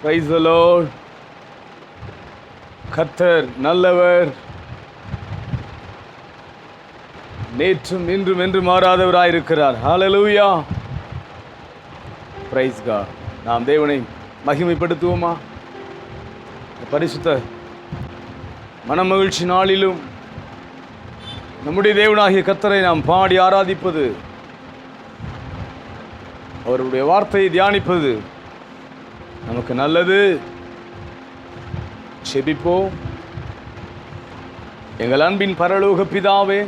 Praise the Lord. கர்த்தர் நல்லவர், நேற்றும் இன்றும் என்று மாறாதவராயிருக்கிறார். ஹல்லேலூயா. Praise God. நாம் தேவனை மகிமைப்படுத்துவோமா? பரிசுத்த மனமகிழ்ச்சி நாளிலும் நம்முடைய தேவனாகிய கர்த்தரை நாம் பாடி ஆராதிப்பது, அவருடைய வார்த்தையை தியானிப்பது நமக்கு நல்லது. செபிப்போம். எங்கள் அன்பின் பரலோக பிதாவே,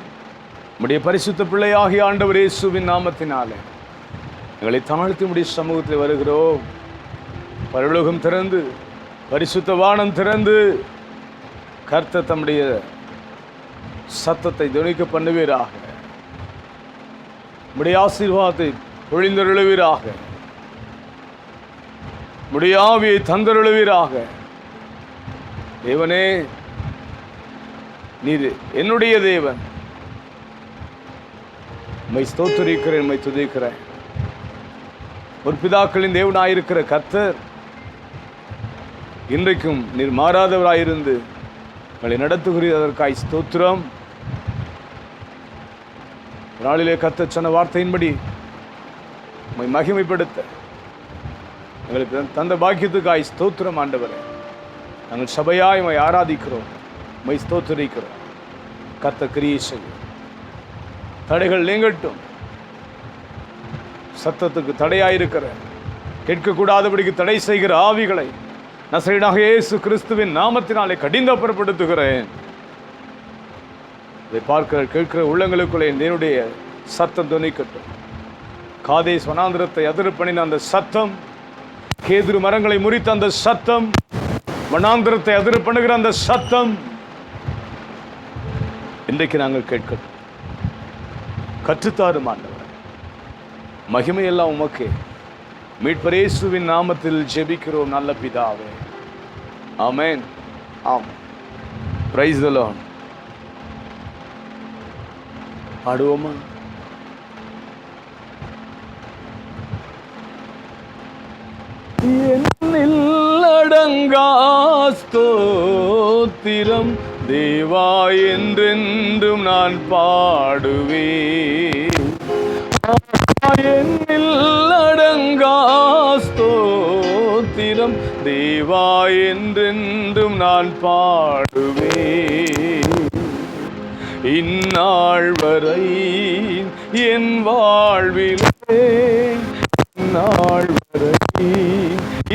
உம்முடைய பரிசுத்த பிள்ளையாகிய ஆண்டவர் இயேசுவின் நாமத்தினாலே எங்களை தாழ்த்தி உம்முடைய சமூகத்தில் வருகிறோம். பரலோகம் திறந்து, பரிசுத்த வானம் திறந்து, கர்த்தர் தம்முடைய சத்தத்தை துணிக்க பண்ணுவீராக. உம்முடைய ஆசீர்வாதத்தை பொழிந்தருளுவீராக. உம்முடைய ஆவியை தந்தருளுவீராக. தேவனே, நீர் என்னுடைய தேவன். உம்மை ஸ்தோத்திரிக்கிறேன், உம்மை துதிக்கிறேன். ஒரு பிதாக்களின் தேவனாயிருக்கிற கர்த்தர் இன்றைக்கும் நீர் மாறாதவராயிருந்து உங்களை நடத்துகிறீர். அதற்காய் ஸ்தோத்திரம். நாளிலே கர்த்தர் சொன்ன வார்த்தையின்படி உம்மை மகிமைப்படுத்த எங்களுக்கு தந்த பாக்கியத்துக்காய் ஸ்தோத்திரம் ஆண்டவரே. நாங்கள் சபையாய் உம்மை ஆராதிக்கிறோம், உம்மை ஸ்தோத்திரிக்கிறோம். கர்த்தர் கிரியை செய்யும். தடைகள் நீங்கட்டும். சத்தத்துக்கு தடையாயிருக்கிற, கேட்கக்கூடாதபடிக்கு தடை செய்கிற ஆவிகளை நசரேயனாகிய இயேசு கிறிஸ்துவின் நாமத்தினாலே கடிந்தப்புறப்படுத்துகிறேன். இதை பார்க்கிற கேட்கிற உள்ளங்களுக்குள்ளே என்னுடைய சத்தம் துணிக்கட்டும். காதேஸ் வனாந்திரத்தை அதிர்ப்பணின அந்த சத்தம், கேதுரு மரங்களை முறித்த அந்த சத்தம், வனாந்திரத்தை அதிர்ப்பணுகிற அந்த சத்தம் இன்றைக்கு நாங்கள் கேட்கட்டும். கற்றுத்தாரும் ஆண்டவர். மகிமையெல்லாம் உமக்கே. மீட்பர் இயேசுவின் நாமத்தில் ஜெபிக்கிறோம் நல்ல பிதாவே. ஆமென். ஆமென். Praise the Lord. பாடுவோமா? என்னில் அடங்கா ஸ்தோத்திரம் தேவா, என்றென்றும் நான் பாடுவேன். என்னில் அடங்கா ஸ்தோத்திரம் தேவா, என்றென்றும் நான் பாடுவேன். இந்நாள் வரை என் வாழ்விலே, இந்நாள் வரை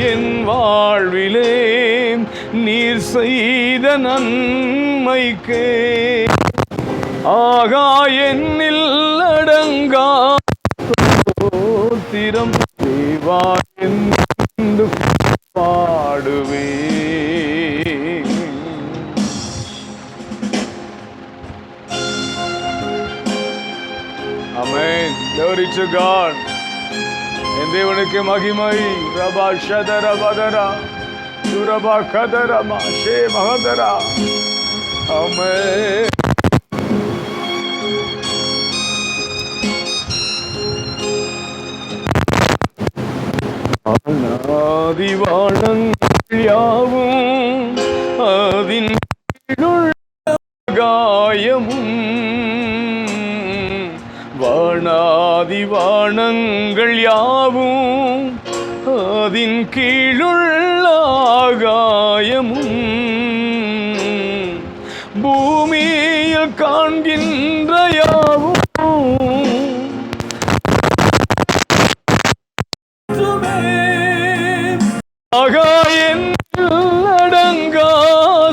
என் வாழ்விலே நீர் செய்த நன்மைக்கே ஆகா என்னில் அடங்கா ஸ்தோத்திரம் தேவா, என்று பாடுவேன். ஆமென். Glory to God. என் தேவனுக்கு மகிமை. ரபா ஷதர பதரா சுரபா கதரா மாஷே மகதரா. ஆமென். ஆதிவானங்கள் யாவும் அதின் காயமும், வானாதிவானங்கள் யாவும் அதின் கீழுள்ள ஆகாயமும், பூமியில் காண்கின்ற யாவும் அடங்கா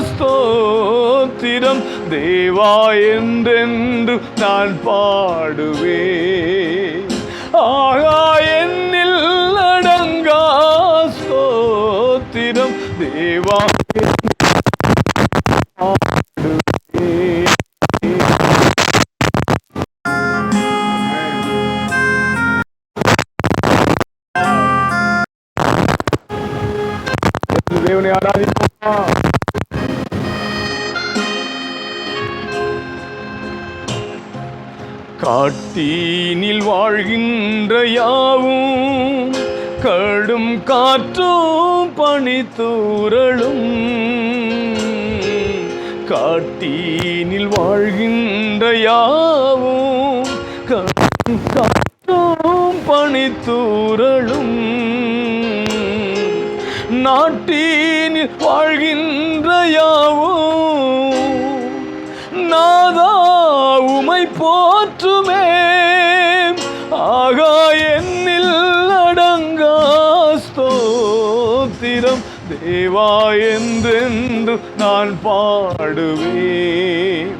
ஸ்தோத்திரம் தேவா, என்றென்று நான் பாடுவேன். ஆகா என்னில் அடங்கா ஸ்தோத்திரம் தேவா, தேவனை ஆராதிப்போமா? காட்டீனில் வாழ்கின்ற யாவும் கடும் காற்றும் பனித்தூறலும் காட்டினில் வாழ்கின்ற யாவும் கடும் காற்றும் பனித்தூறலும் நாட்டினில் வாழ்கின்ற யாவும் நாதா உமை போற்றுமே. ஆகா என்னில் அடங்கா ஸ்தோத்திரம் தேவா என்றென்று நான் பாடுவேன்.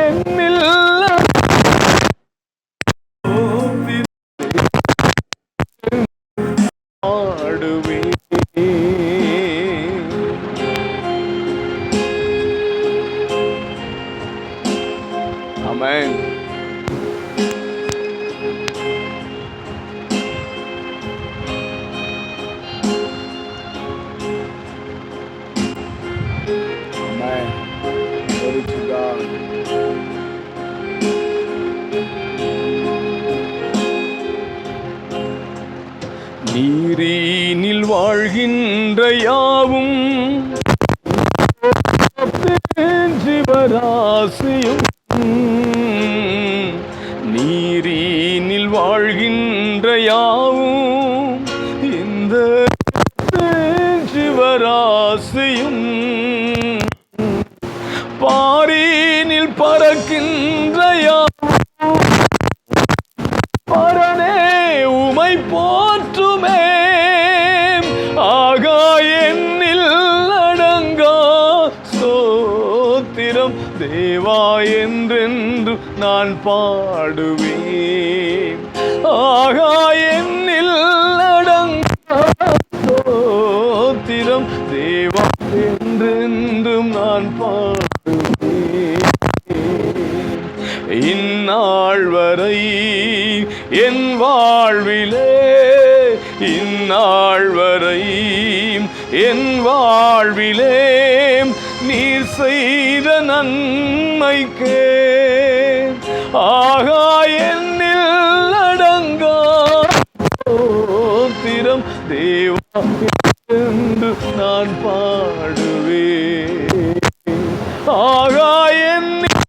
என்னில் பாடுவேன். ஆமென். நீரினில் வாழ்கின்ற யாவும் ஜீவராசியும் நீரினில் வாழ்கின்ற யாவும் இந்த ஜீவராசியும் பாரினில் பறக்கின்ற யாவும் பரனே உமை போற்றுமே. ஆகா என்னில் அடங்கா ஸ்தோத்திரம் தேவா என்றென்று நான் பாடுவேன். ஆகா என்னில் அடங்கா ஸ்தோத்திரம் தேவா என்றென்றும் நான் பாடுவேன். இந்நாள் வரை என் வாழ்விலே இந்நாள் வரை என் வாழ்விலே நீர் செய்த நன்மைக்கே ஆகா என்னில் அடங்கா ஸ்தோத்திரம் தேவா என்று நான் பாடுவேன். ஆகா என்னில்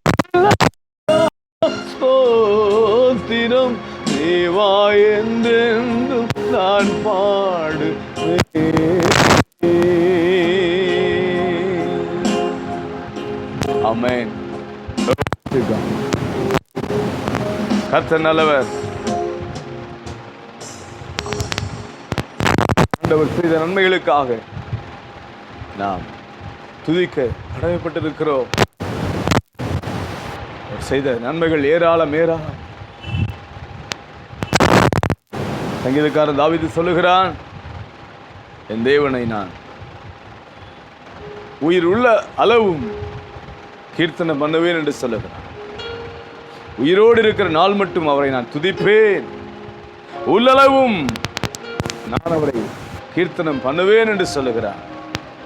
ஸ்தோத்திரம் தேவா என்றென்றும் நான் பாடுவேன். ஆமென். கர்த்தர் நல்லவர். ஆண்டவர் செய்த நன்மைகளுக்காக நாம் துதிக்க கடமைப்பட்டிருக்கிறோம். செய்த நன்மைகள் ஏராளம் ஏராளம். சங்கீதக்காரன் தாவீது சொல்லுகிறான், என் தேவனை நான் உயிர் உள்ள அளவும் கீர்த்தனை பண்ணுவேன் என்று சொல்லுகிறான். உயிரோடு இருக்கிற நாள் மட்டும் அவரை நான் துதிப்பேன், உள்ளளவும் நான் அவரை கீர்த்தனம் பண்ணுவேன் என்று சொல்லுகிறான்.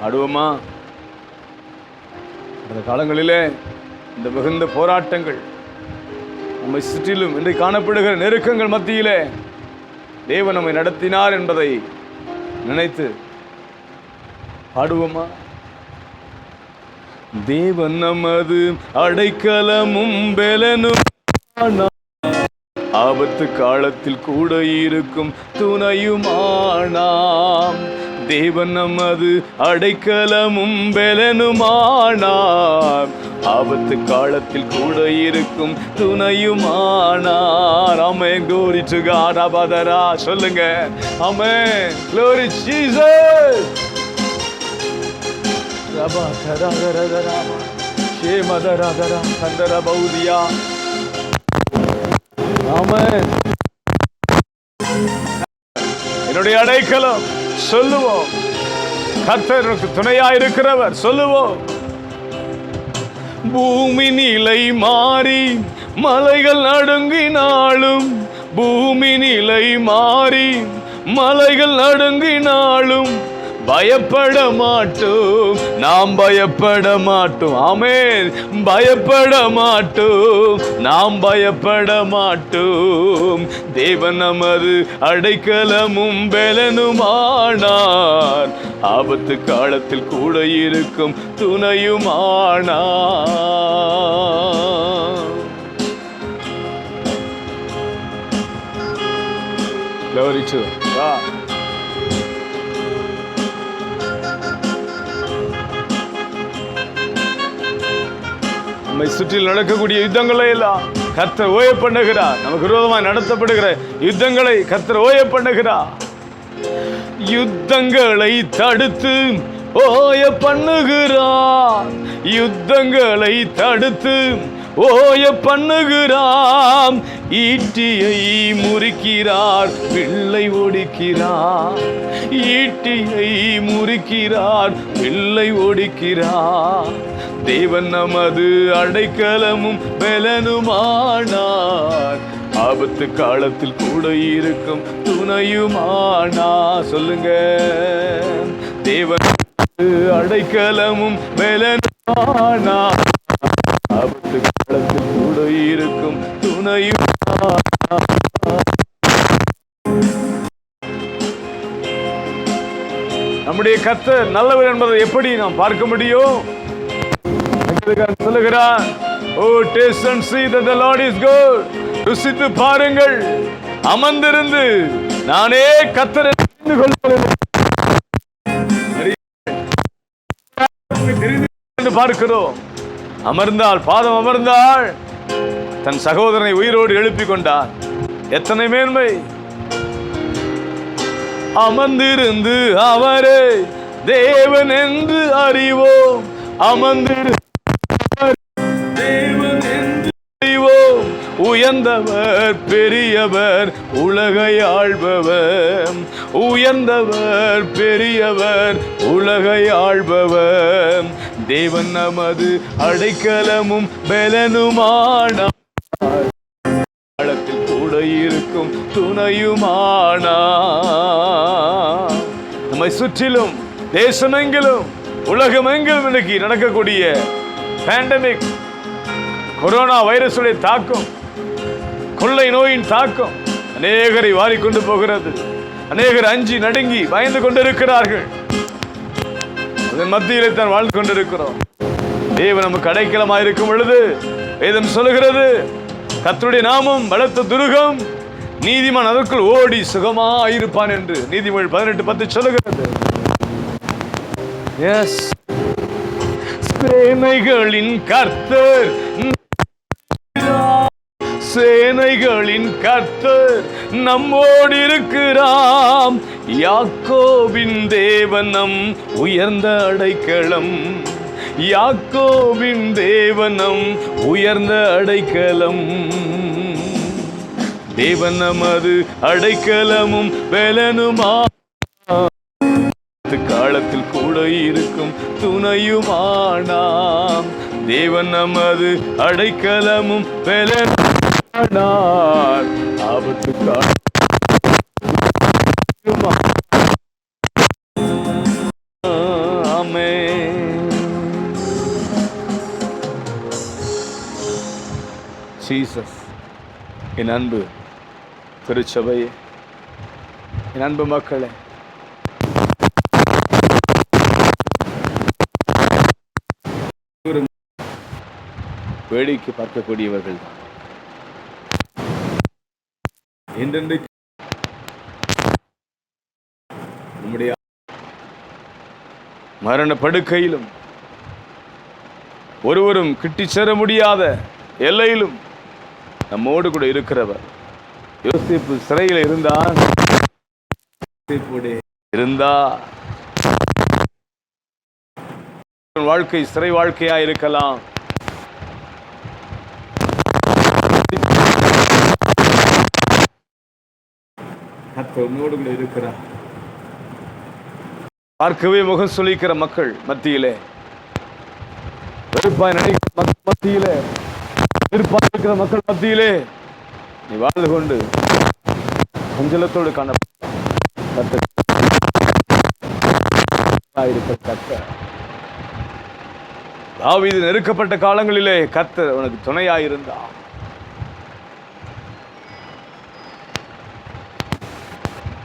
ஆடுவோமா? அந்த காலங்களிலே இந்த மிகுந்த போராட்டங்கள் நம்மை சுற்றிலும் இன்றைக்கு காணப்படுகிற நெருக்கங்கள் மத்தியிலே தேவன் நம்மை நடத்தினார் என்பதை நினைத்து பாடுவோமா? தேவன் நமது அடைக்கலமும் பெலனும் ஆபத்து காலத்தில் கூட இருக்கும் துணையுமானாம். தேவன் நமது அடைக்கலமும் பெலனுமானார், ஆபத்து காலத்தில் கூட இருக்கும் துணையுமானார். ஆமென். glory to God. அபதரா சொல்லுங்க. ஆமென். glory Jesus. ரபதரதரதரா ஷேமதரதரா கந்தர பௌதியா. ஆமென். என்னுடைய அடைக்கலம் சொல்லுவோம். கர்த்தருக்கு துணையாயிருக்கிறவர் சொல்லுவோம். பூமி நிலை மாறி மலைகள் நடுங்கினாலும், பூமி நிலை மாறி மலைகள் நடுங்கினாலும், பயப்பட மாட்டோம், நாம் பயப்பட மாட்டோம். ஆமென். பயப்பட மாட்டோம், நாம் பயப்பட மாட்டோம். தேவன் நமது அடைக்கலமும் பெலனுமானார், ஆபத்து காலத்தில் கூட இருக்கும் துணையுமானார். Glory to God. நம்மை சுற்றில் நடக்கக்கூடிய யுத்தங்களை எல்லாம் கர்த்தர் ஓய பண்ணுகிறார். நமக்கு விரோதமாய் நடத்தப்படுகிற யுத்தங்களை கர்த்தர் ஓய பண்ணுகிறார். யுத்தங்களை தடுத்து ஓய பண்ணுகிறார். யுத்தங்களை தடுத்து ஓய பண்ணுகிறார். ஈட்டியை முறிக்கிறார், பிள்ளை ஒடிக்கிறார். ஈட்டியை முறிக்கிறார், பிள்ளை ஒடிக்கிறார். தேவன் நமது அடைக்கலமும் பெலனுமானார், ஆபத்து காலத்தில் கூட இருக்கும் துணையுமானா. சொல்லுங்க, தேவன் அடைக்கலமும் பெலனுமானார், ஆபத்து காலத்தில் கூட இருக்கும் துணையுமானா. நம்முடைய கர்த்தர் நல்லவர் என்பதை எப்படி நாம் பார்க்க முடியும்? சொல்லுகிறார், oh taste and see that the Lord is good. ருசித்து பாருங்கள், அமர்ந்திருந்து நானே கர்த்தர் என்று பார்க்கிறோம். அமர்ந்தாள், பாதம் அமர்ந்தாள், தன் சகோதரனை உயிரோடு எழுப்பிக் கொண்டார். எத்தனை மேன்மை! அமர்ந்திருந்து அவரே தேவன் என்று அறிவோம். அமர்ந்திரு உயர்ந்தவர் பெரியவர் உலகை ஆள்பவர். உயர்ந்தவர் பெரியவர் உலகை ஆள்பவர். தேவன் நமது அடைக்கலமும் பெலனுமானார், காலத்தில் கூட இருக்கும் துணையுமானார். நம்மை சுற்றிலும் தேசமெங்கிலும் உலகமெங்கிலும் இன்னைக்கு நடக்கக்கூடிய பேண்டமிக், கொரோனா வைரஸுடைய தாக்கம், கொள்ளை நோயின் தாக்கம் அநேகரை வாரிக்கொண்டு போகிறது. அநேகர் அஞ்சி நடுங்கி பயந்து கொண்டிருக்கிறார்கள். அதன் மத்தியிலே தான் வாழ்ந்து கொண்டிருக்கிறோம். தேவன் நமக்கு அடைக்கலமாக இருக்கும் பொழுது வேதம் சொல்லுகிறது, கர்த்தருடைய நாமம் பலத்த துருகம், நீதிமான் அதற்குள் ஓடி சுகமாயிருப்பான் என்று நீதிமொழி 18:10 சொல்லுகிறது. எஸ், சேனைகளின் கர்த்தர், சேனைகளின் கர்த்தர் நம்மோடு இருக்கிறாம். யாக்கோபின் தேவனம் உயர்ந்த அடைக்கலம். யாக்கோபின் தேவனம் உயர்ந்த அடைக்கலம். தேவன் நமது அடைக்கலமும் பெலனுமா, காலத்தில் கூட இருக்கும் துணையுமானாம். தேவன் நமது அடைக்கலமும் பெலனார், ஆபத்து ஆமென். ஜீசஸ். என் அன்பு திருச்சபையே, என் அன்பு மக்களே, வேடிக்கை பார்க்கக்கூடியவர்கள் தான். என்றென்றைக்கு நம்முடைய மரண படுக்கையிலும் ஒருவரும் கிட்டி சேர முடியாத எல்லையிலும் நம்மோடு கூட இருக்கிறவர். யோசேப்பு சிறையில் இருந்தான். வாழ்க்கை சிறை வாழ்க்கையா இருக்கலாம். உன்னோடு கூட இருக்கிறார். பார்க்கவே முகம் சொல்லிக்கிற மக்கள் மத்தியிலே, வெறுப்பாய் நினைக்கிற மக்கள் மத்தியிலே, வெறுப்பாய் இருக்கிற மக்கள் மத்தியிலே நீ வாழ்ந்து கொண்டு கொஞ்சலத்தோடு காண இருக்கிற கர்த்தர். தாவீது நெருக்கப்பட்ட காலங்களிலே கர்த்தர் உனக்கு துணையாயிருந்தார்.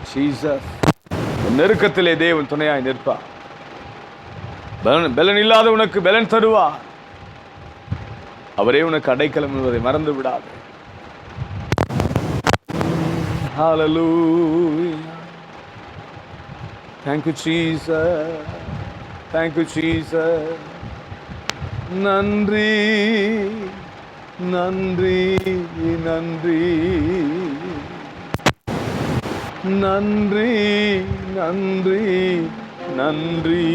ஜீசஸ், நெருக்கத்திலே தேவன் துணையாய் நிற்பார். பலன் இல்லாத உனக்கு பலன் தருவார். அவரே உனக்கு அடைக்கலம் என்பதை மறந்து விடாது. Hallelujah. Thank you Jesus. Thank you Jesus. நன்றி நன்றி நன்றி நன்றி நன்றி நன்றி.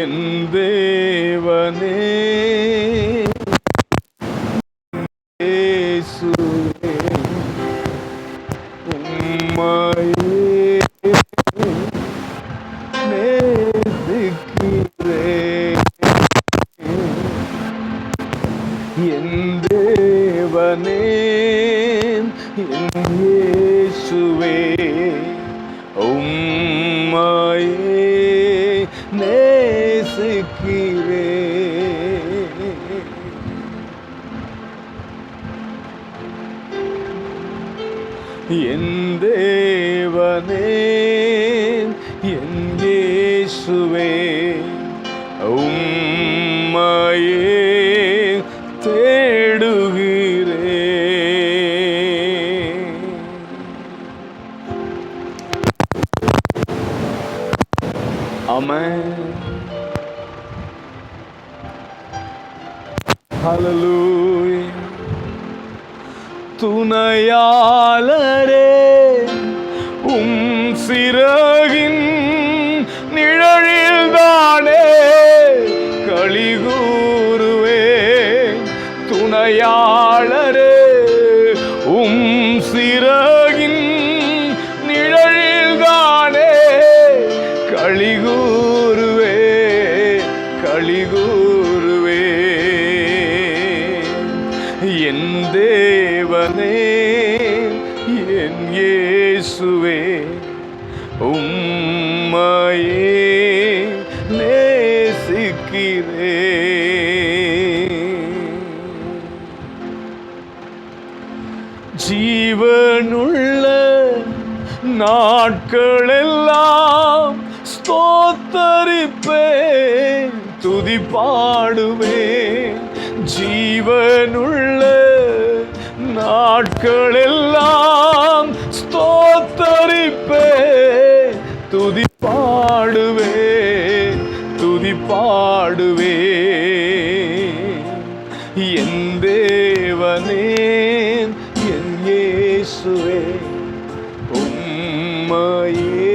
என் தேவனே இயேசுவே, உம்மையே நேசிக்கிறேன். என் தேவனே என் இயேசுவே, உம்மையே நேசிக்கிறேன். என் தேவனே என் இயேசுவே, உம்மையே தேடுகிறேன். ஆமென். ஹல்லேலூயா. துணையாளரே, உம் சிறகின் நிழலில்தானே களிகூருவேன். துணையாளரே, உம் சிறகின் நிழலில்தானே களிகூருவேன் களிகூருவேன். என் தேவனே என் இயேசுவே, உம்மையே நேசிக்கிறேன். ஜீவனுள்ள நாட்களெல்லாம் ஸ்தோத்தரிப்பேன், துதி பாடுவேன். ஜீவனுள்ள நாட்களெல்லாம் ஸ்தோத்தரிப்பேன், துதி பாடுவேன், துதி பாடுவேன். என் தேவனே என் இயேசுவே, உம்மையே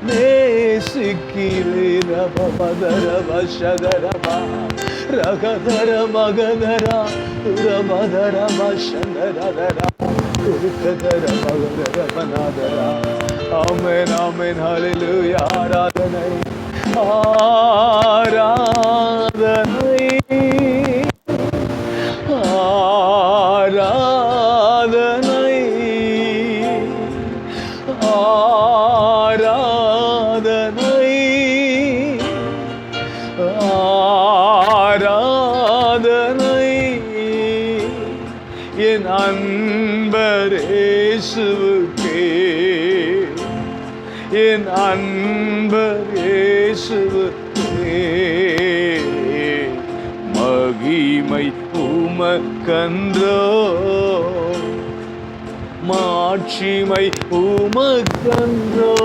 நேசிக்கிறேன். ரபமதரவஷதரமா ரகதர மகதரா ரமதர மஷந்தரதரா குருக்கதர மகதர மனாதரா. ஆமென் ஆமென். ஹல்லேலூயா. ஆராதனை ஆராதனை ஆராதனை ஆராதனை ஆராதனை. என் அன்பர் இயேசுவுக்கே, என் அன்பர் இயேசுவுக்கே மகிமை உமக்கன்றோ, மாட்சிமை உமக்கன்றோ.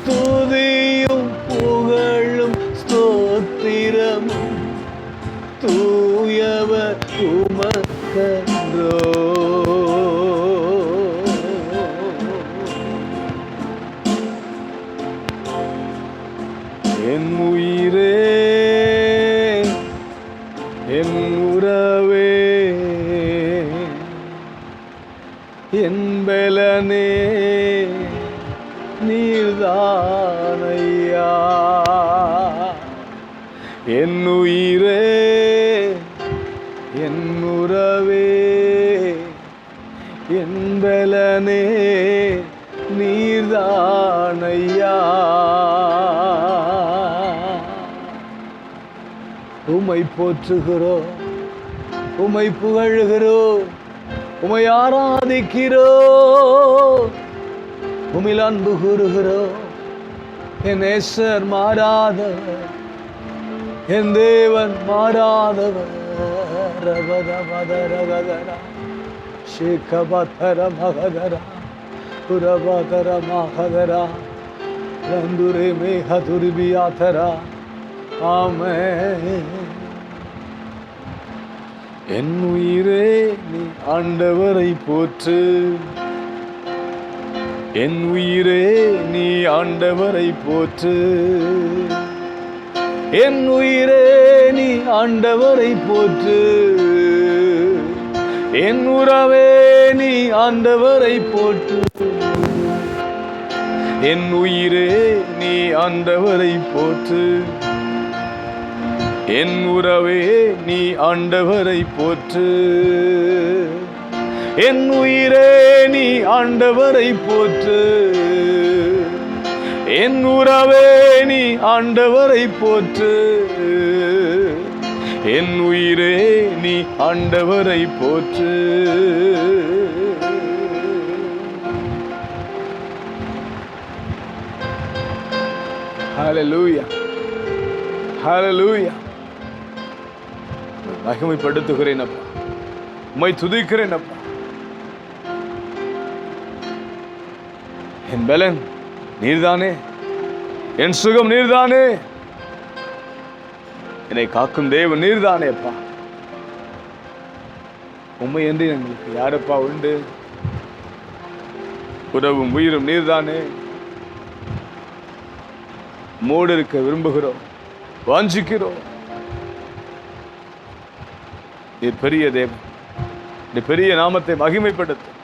துதியும் புகழும் ஸ்தோத்திரமும் தூயவர் உமக்கன்றோ. என் உயிரே என் உறவே என் பலனே நீர்தானையா. என் உயிரே என் உறவே என் பலனே நீர்தானையா. உம்மை போற்றுகிறோம், உம்மை புகழுகிறோம், உம்மை ஆராதிக்கிறோம், உம்மில் அன்பு கூறுகிறோம். என் நேசர் மாறாதவர், என் தேவன் மாறாதவர். ரபதமதரகதரா ஷேகபதர மகதரா புரபதர மகதரா ரந்துரே மேகதுர்பியாதரா. ஆமென். என் உயிரே நீ ஆண்டவரை போற்று, என் உயிரே நீ ஆண்டவரை போற்று, என் உயிரே நீ ஆண்டவரை போற்று, என் உறவே நீ ஆண்டவரை போற்று, என் உயிரே நீ ஆண்டவரை போற்று, என் உறவே நீ ஆண்டவரை போற்று, என் உயிரே நீ ஆண்டவரை போற்று, என் உறவே நீ ஆண்டவரை போற்று, என் உயிரே நீ ஆண்டவரை போற்று. ஹல்லேலூயா, ஹல்லேலூயா. மகிமைப்படுத்துகிறேன் அப்பா, உம்மை துதிக்கிறேன் அப்பா. என் பலன் நீர்தானே, என் சுகம் நீர்தானே, என்னை காக்கும் தேவன் நீர்தானே அப்பா. உம்மை என்று எங்களுக்கு யாரப்பா உண்டு? உறவும் உயிரும் நீர்தானே. மூடு இருக்க விரும்புகிறோம், வாஞ்சிக்கிறோம். நீ பெரிய தேவன், நீ பெரிய நாமத்தை மகிமைப்படுத்தும்.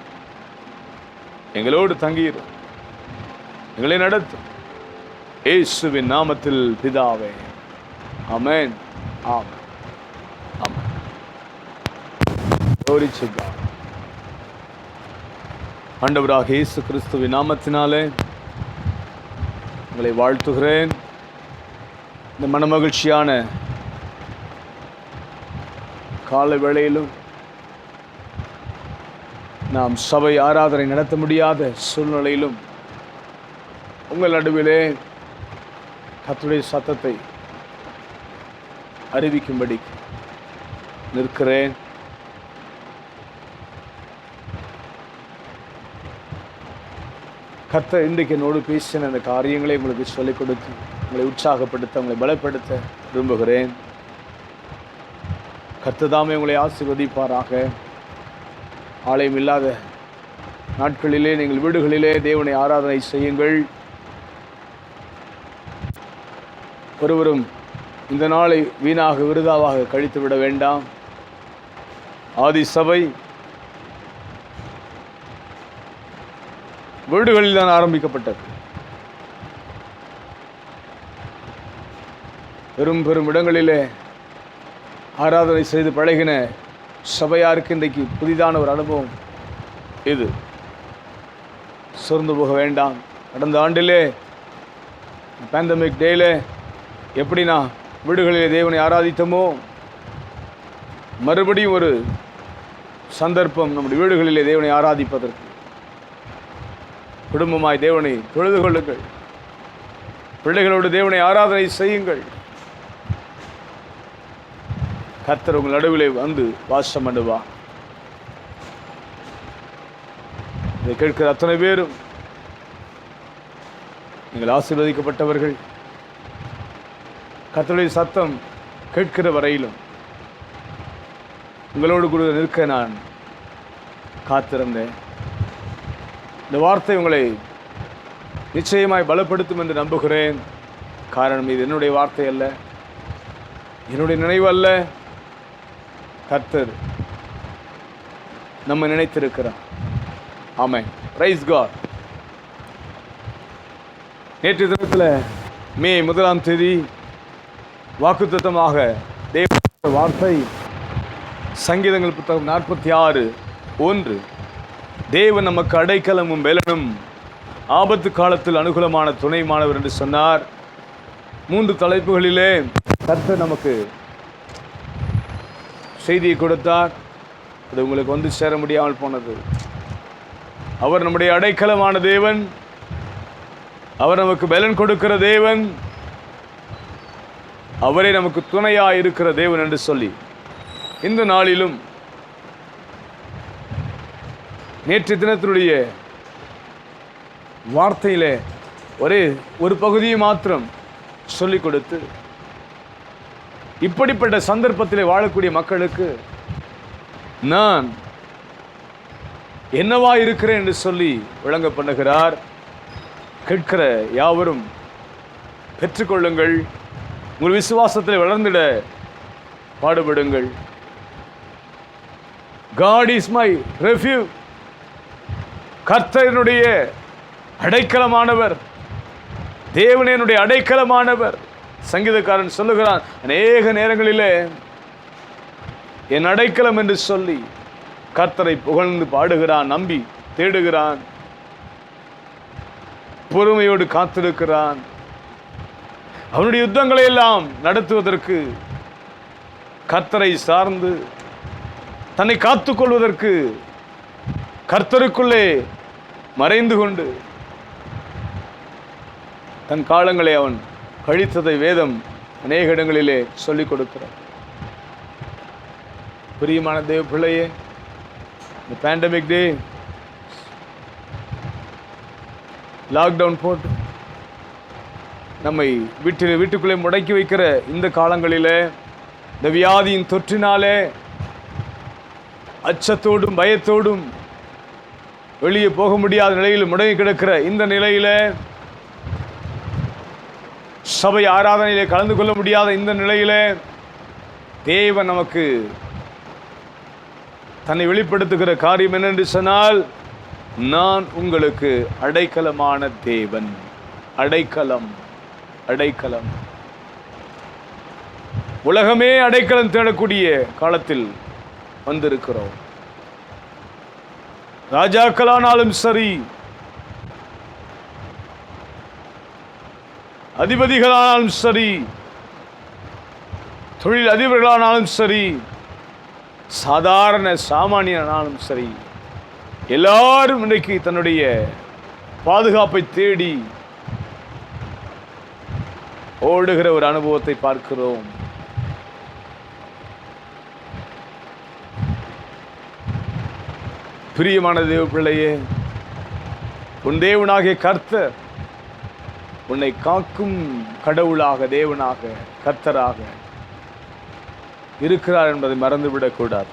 எங்களோடு தங்கியிரும், எங்களை நடத்தும். இயேசுவின் நாமத்தில் பிதாவே, ஆமென், ஆமென், ஆமென். Glory to God. ஆண்டவராக இயேசு கிறிஸ்துவின் நாமத்தினாலே உங்களை வாழ்த்துகிறேன். இந்த மனமகிழ்ச்சியான கால வேளையிலும் நாம் சபை ஆராதனை நடத்த முடியாத சூழ்நிலையிலும் உங்கள் நடுவிலே கர்த்தருடைய சத்தத்தை அறிவிக்கும்படி நிற்கிறேன். கர்த்தர் இன்றைக்கு என்னோடு பேசின அந்த காரியங்களை உங்களுக்கு சொல்லிக் கொடுத்து உங்களை உற்சாகப்படுத்த, உங்களை பலப்படுத்த விரும்புகிறேன். கர்த்தர் தாமே உங்களை ஆசீர்வதிப்பாராக. ஆலயம் இல்லாத நாட்களிலே நீங்கள் வீடுகளிலே தேவனை ஆராதனை செய்யுங்கள். ஒருவரும் இந்த நாளை வீணாக விருதாவாக கழித்து விட வேண்டாம். ஆதி சபை வீடுகளில் தான் ஆரம்பிக்கப்பட்டது. பெரும் பெரும் இடங்களிலே ஆராதனை செய்து பழகின சபையாருக்கு இன்றைக்கு புதிதான ஒரு அனுபவம் இது. சோர்ந்து போக வேண்டாம். கடந்த ஆண்டிலே பேண்டமிக் டேல எப்படி நான் வீடுகளிலே தேவனை ஆராதித்தோமோ, மறுபடியும் ஒரு சந்தர்ப்பம் நம்முடைய வீடுகளிலே தேவனை ஆராதிப்பதற்கு. குடும்பமாய் தேவனை தொழுது கொள்ளுங்கள். பிள்ளைகளோடு தேவனை ஆராதனை செய்யுங்கள். கர்த்தர் உங்கள் நடுவிலே வந்து வாசம் பண்ணுவா. இதை கேட்கிற அத்தனை பேரும் நீங்கள் ஆசீர்வதிக்கப்பட்டவர்கள். கர்த்தருடைய சத்தம் கேட்கிற வரையிலும் உங்களோடு கூட நிற்க நான் காத்திருந்தேன். இந்த வார்த்தை உங்களை நிச்சயமாய் பலப்படுத்தும் என்று நம்புகிறேன். காரணம், இது என்னுடைய வார்த்தை அல்ல, என்னுடைய நினைவு அல்ல. கர்த்தர் நம்ம நினைத்திருக்கிறார். ஆமென். Price God. நேற்று தினத்தில் மே 1ஆம் தேதி வாக்குத்தத்தமாக தேவ வார்த்தை சங்கீதங்கள் புத்தகம் 46:1 தேவன் நமக்கு அடைக்கலமும் பலனும் ஆபத்து காலத்தில் அனுகூலமான துணைமானவர் என்று சொன்னார். 3 தலைப்புகளிலே கர்த்தர் நமக்கு செய்தியை கொடுத்தார். அது உங்களுக்கு வந்து சேர முடியாமல் போனது. அவர் நம்முடைய அடைக்கலமான தேவன், அவர் நமக்கு பலன் கொடுக்கிற தேவன், அவரே நமக்கு துணையாக இருக்கிற தேவன் என்று சொல்லி இந்த நாளிலும் நேற்று தினத்தினுடைய வார்த்தையிலே ஒரு பகுதியை மாத்திரம் சொல்லிக் கொடுத்து இப்படிப்பட்ட சந்தர்ப்பத்திலே வாழக்கூடிய மக்களுக்கு நான் என்னவா இருக்கிறேன் என்று சொல்லி விளங்க பண்ணுகிறார். கேட்கிற யாவரும் பெற்றுக்கொள்ளுங்கள். உங்கள் விசுவாசத்தில் வளர்ந்திட பாடுபடுங்கள். God is my refuge. கர்த்தருடைய அடைக்கலமானவர், தேவனுடைய அடைக்கலமானவர். சங்கீதக்காரன் சொல்லுகிறான், அநேக நேரங்களிலே என் அடைக்கலம் என்று சொல்லி கர்த்தரை புகழ்ந்து பாடுகிறான், நம்பி தேடுகிறான், பொறுமையோடு காத்திருக்கிறான். அவனுடைய யுத்தங்களை எல்லாம் நடத்துவதற்கு, கர்த்தரை சார்ந்து தன்னை காத்துக்கொள்வதற்கு கர்த்தருக்குள்ளே மறைந்து கொண்டு தன் காலங்களை அவன் கழித்ததை வேதம் அநேக இடங்களிலே சொல்லிக் கொடுக்கிறார். பிரியமான தேவ பிள்ளையே, இந்த பேண்டமிக் டே லாக்டவுன் போட்டு நம்மை வீட்டுக்குள்ளே முடக்கி வைக்கிற இந்த காலங்களிலே, இந்த வியாதியின் தொற்றினாலே அச்சத்தோடும் பயத்தோடும் வெளியே போக முடியாத நிலையில் முடங்கி கிடக்கிற இந்த நிலையில, சபை ஆராதனையிலே கலந்து கொள்ள முடியாத இந்த நிலையில, தேவன் நமக்கு தன்னை வெளிப்படுத்துகிற காரியம் என்னென்று சொன்னால், நான் உங்களுக்கு அடைக்கலமான தேவன். அடைக்கலம், அடைக்கலம். உலகமே அடைக்கலம் தேடக்கூடிய காலத்தில் வந்திருக்கிறோம். ராஜாக்களானாலும் சரி, அதிபதிகளானாலும் சரி, தொழில் அதிபர்களானாலும் சரி, சாதாரண சாமானியனானாலும் சரி, எல்லாரும் இன்றைக்கு தன்னுடைய பாதுகாப்பை தேடி ஓடுகிற ஒரு அனுபவத்தை பார்க்கிறோம். பிரியமான தேவ பிள்ளையே, உன் தேவனாகிய கர்த்தர் உன்னை காக்கும் கடவுளாக, தேவனாக, கர்த்தராக இருக்கிறார் என்பதை மறந்துவிடக்கூடாது.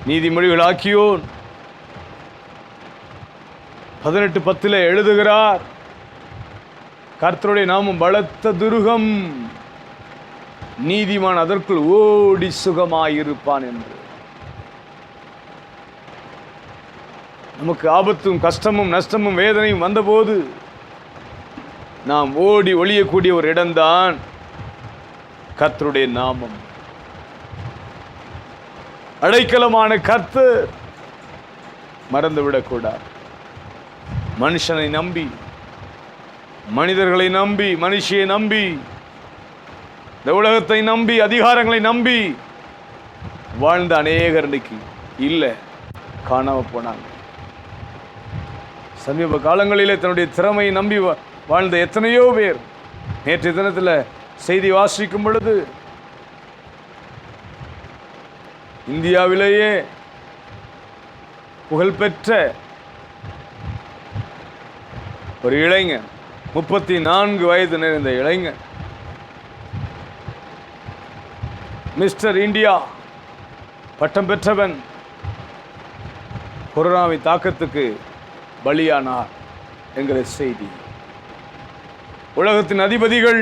நீதிமொழிகளாக்கியோன் 18:10 எழுதுகிறார், கர்த்தருடைய நாமம் பலத்த துருகம், நீதிமான் அதற்குள் ஓடி சுகமாயிருப்பான் என்று. நமக்கு ஆபத்தும் கஷ்டமும் நஷ்டமும் வேதனையும் வந்தபோது நாம் ஓடி ஒளியக்கூடிய ஒரு இடம்தான் கர்த்தருடைய நாமம். அடைக்கலமான கர்த்தர் மறந்துவிடக்கூடாது. மனுஷனை நம்பி, மனிதர்களை நம்பி, மனுஷியை நம்பி, இந்த உலகத்தை நம்பி, அதிகாரங்களை நம்பி வாழ்ந்த அநேகர் இன்னைக்கு இல்லை, காணாம போனாங்க. சமீப காலங்களிலே தன்னுடைய திறமையை நம்பி வாழ்ந்த எத்தனையோ பேர் நேற்றைய தினத்தில் செய்தி வாசிக்கும் பொழுது, இந்தியாவிலேயே புகழ்பெற்ற ஒரு இளைஞர், 34 வயது நிறைந்த இளைஞர், மிஸ்டர் இந்தியா பட்டம் பெற்றவன், கொரோனாவின் தாக்கத்துக்கு பலியானார் என்கிற செய்தி. உலகத்தின் அதிபதிகள்,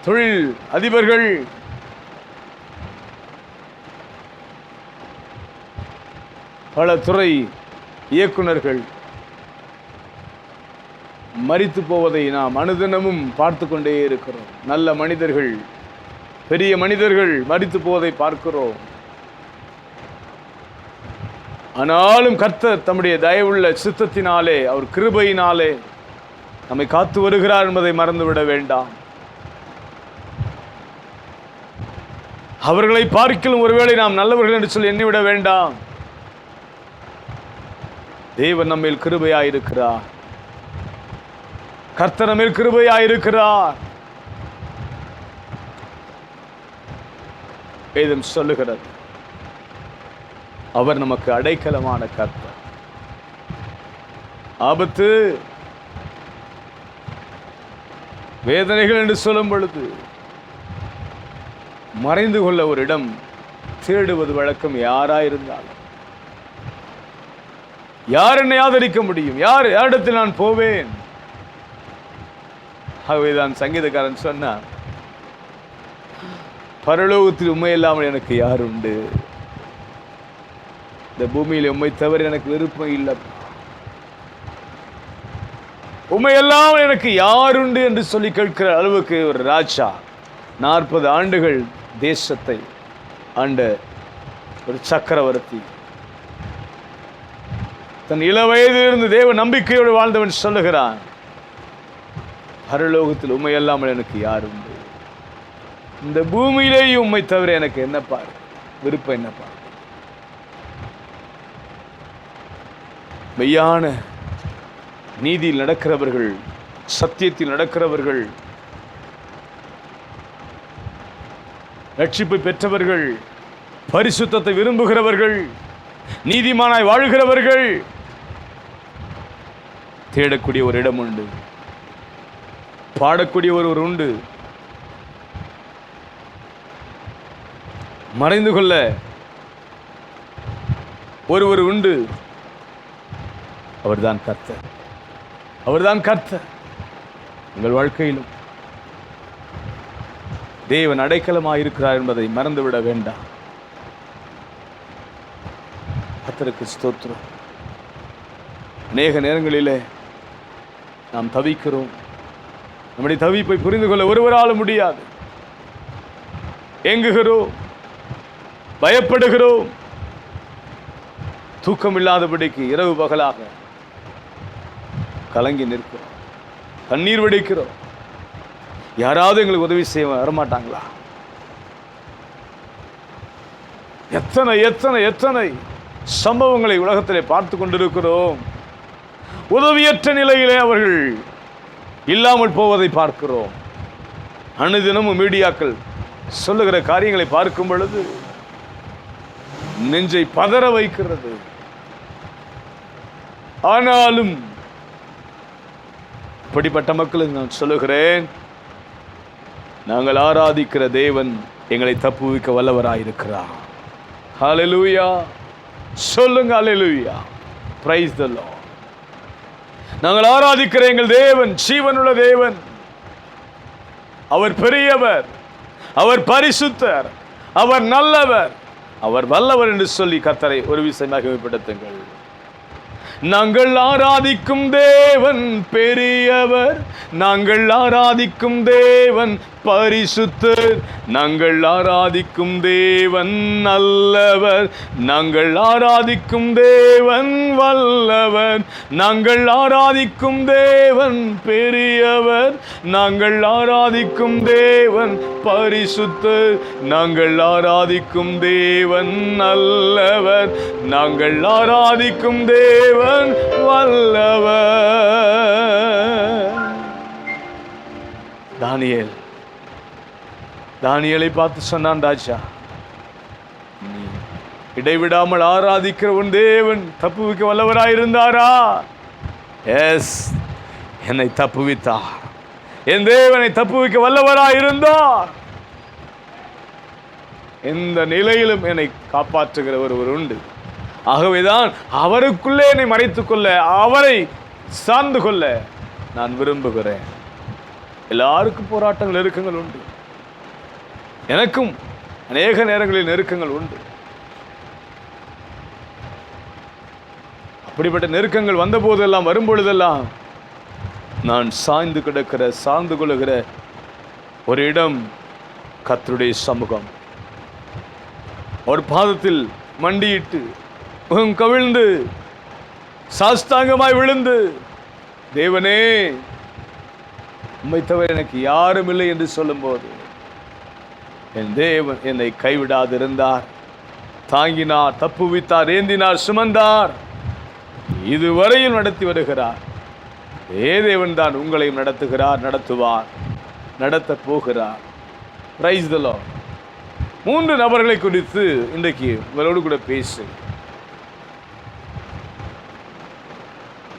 தொழில் அதிபர்கள், பல துறை இயக்குநர்கள் மரித்து போவதை நாம் அனுதினமும் பார்த்து கொண்டே இருக்கிறோம். நல்ல மனிதர்கள் பெரிய மனிதர்கள் மரித்து போவதை பார்க்கிறோம். ஆனாலும் கர்த்தர் தம்முடைய தயவுள்ள சித்தத்தினாலே, அவர் கிருபையினாலே நம்மை காத்து வருகிறார் என்பதை மறந்துவிட வேண்டாம். அவர்களை பார்க்கிலும் ஒருவேளை நாம் நல்லவர்கள் என்று சொல்லி எண்ணிவிட வேண்டாம். தேவன் நம்மேல் கிருபையாயிருக்கிறார். கர்த்தர் நம்மேல் கிருபையாயிருக்கிறார். வேதம் சொல்லுகிறது, அவர் நமக்கு அடைக்கலமான கர்த்தர். ஆபத்து வேதனைகள் என்று சொல்லும் பொழுது மறைந்து கொள்ள ஒரு இடம் தேடுவது வழக்கம். யாராயிருந்தாலும், யார் என்னை ஆதரிக்க முடியும்? யாரிடத்தில் நான் போவேன்? ஆகவேதான் சங்கீதக்காரன் சொன்னார், பரலோகத்தில் உண்மை இல்லாமல் எனக்கு யார் உண்டு? இந்த பூமியில் உண்மை தவிர எனக்கு விருப்பம் இல்லை. உண்மையெல்லாம் எனக்கு யார் உண்டு என்று சொல்லி கேட்கிற அளவுக்கு ஒரு ராஜா 40 ஆண்டுகள் தேசத்தை ஆண்ட ஒரு சக்கரவர்த்தி, தன் இள வயதிலிருந்து தேவ நம்பிக்கையோடு வாழ்ந்தவன் சொல்லுகிறான், பரலோகத்தில் உண்மையெல்லாமல் எனக்கு யார் உண்டு? இந்த பூமியிலேயும் உண்மை தவிர எனக்கு என்னப்பா விருப்பம்? என்னப்பா? மெய்யான நீதியில் நடக்கிறவர்கள், சத்தியத்தில் நடக்கிறவர்கள், ரட்சிப்பை பெற்றவர்கள், பரிசுத்தத்தை விரும்புகிறவர்கள், நீதிமானாய் வாழ்கிறவர்கள் தேடக்கூடிய ஒரு இடம் உண்டு, பாடக்கூடிய ஒருவர் உண்டு, மறைந்து கொள்ள ஒருவர் உண்டு. அவர்தான் கர்த்தர். அவர்தான் கர்த்தர். உங்கள் வாழ்க்கையிலும் தேவன் அடைக்கலமாக இருக்கிறார் என்பதை மறந்துவிட வேண்டாம். கர்த்தருக்கு ஸ்தோத்திரம். அநேக நேரங்களிலே நாம் தவிக்கிறோம். நம்முடைய தவிப்பை புரிந்து கொள்ள ஒருவராலும் முடியாது. ஏங்குகிறோம், பயப்படுகிறோம், தூக்கம் இல்லாதபடிக்கு இரவு பகலாக கலங்கி நிற்கிறோம், கண்ணீர் வடிக்கிறோம். யாராவது எங்களுக்கு உதவி செய்ய வரமாட்டாங்களா? எத்தனை எத்தனை எத்தனை சம்பவங்களை உலகத்திலே பார்த்து கொண்டிருக்கிறோம். உதவியற்ற நிலையிலே அவர்கள் இல்லாமல் போவதை பார்க்கிறோம். அனுதினமும் மீடியாக்கள் சொல்லுகிற காரியங்களை பார்க்கும் பொழுது நெஞ்சை பதற வைக்கிறது. ஆனாலும் இப்படிப்பட்ட மக்களுக்கு நான் சொல்லுகிறேன், நாங்கள் ஆராதிக்கிற தேவன் எங்களை தப்புவிக்க வல்லவராயிருக்கிறார். ஹல்லேலூயா சொல்லுங்க, ஹல்லேலூயா, பிரைஸ் தி லார்ட். நாங்கள் ஆராதிக்கிற எங்கள் தேவன் ஜீவனுள்ள தேவன். அவர் பெரியவர், அவர் பரிசுத்தர், அவர் நல்லவர், அவர் வல்லவர் என்று சொல்லி கர்த்தரை ஒரு விசை மகிமைப்படுத்துங்கள். நாங்கள் ஆராதிக்கும் தேவன் பெரியவர், நாங்கள் ஆராதிக்கும் தேவன் பரிசுத்தர், நாங்கள் ஆராதிக்கும் தேவன் நல்லவர், நாங்கள் ஆராதிக்கும் தேவன் வல்லவர், நாங்கள் ஆராதிக்கும் தேவன் பெரியவர், நாங்கள் ஆராதிக்கும் தேவன் பரிசுத்தர், நாங்கள் ஆராதிக்கும் தேவன் நல்லவர், நாங்கள் ஆராதிக்கும் தேவன் வல்லவர். தானியேலை பார்த்து சொன்னான் ராஜா, இடைவிடாமல் ஆராதிக்கிற உன் தேவன் தப்புவிக்க வல்லவராயிருந்தாரா? எஸ், என்னை தப்புவித்தார். என் தேவனை தப்புவிக்க வல்லவராயிருந்தார். எந்த நிலையிலும் என்னை காப்பாற்றுகிற ஒருவர் உண்டு. ஆகவேதான் அவருக்குள்ளே என்னை மறைத்துக் கொள்ள, அவரை சார்ந்து கொள்ள நான் விரும்புகிறேன். எல்லாருக்கும் போராட்டங்கள், நெருக்கங்கள் உண்டு. எனக்கும் அநேக நேரங்களில் நெருக்கங்கள் உண்டு. அப்படிப்பட்ட நெருக்கங்கள் வந்த போதெல்லாம், வரும்பொழுதெல்லாம் நான் சாய்ந்து கொள்ளுகிற ஒரு இடம் கர்த்தருடைய சமூகம். ஒரு பாதத்தில் மண்டியிட்டு முகம் கவிழ்ந்து சாஷ்டாங்கமாய் விழுந்து, தேவனே உம்மை தவிர எனக்கு யாரும் இல்லை என்று சொல்லும்போது, என் தேவன் என்னை கைவிடாதிருந்தார், தாங்கினார், தப்புவித்தார், ஏந்தினார், சுமந்தார், இதுவரையில் நடத்தி வருகிறார். தேவன் தான் உங்களையும் நடத்துகிறார், நடத்துவார், நடத்த போகிறார். Price the Lord. 3 நபர்களை குறித்து இன்றைக்கு உங்களோடு கூட பேசு.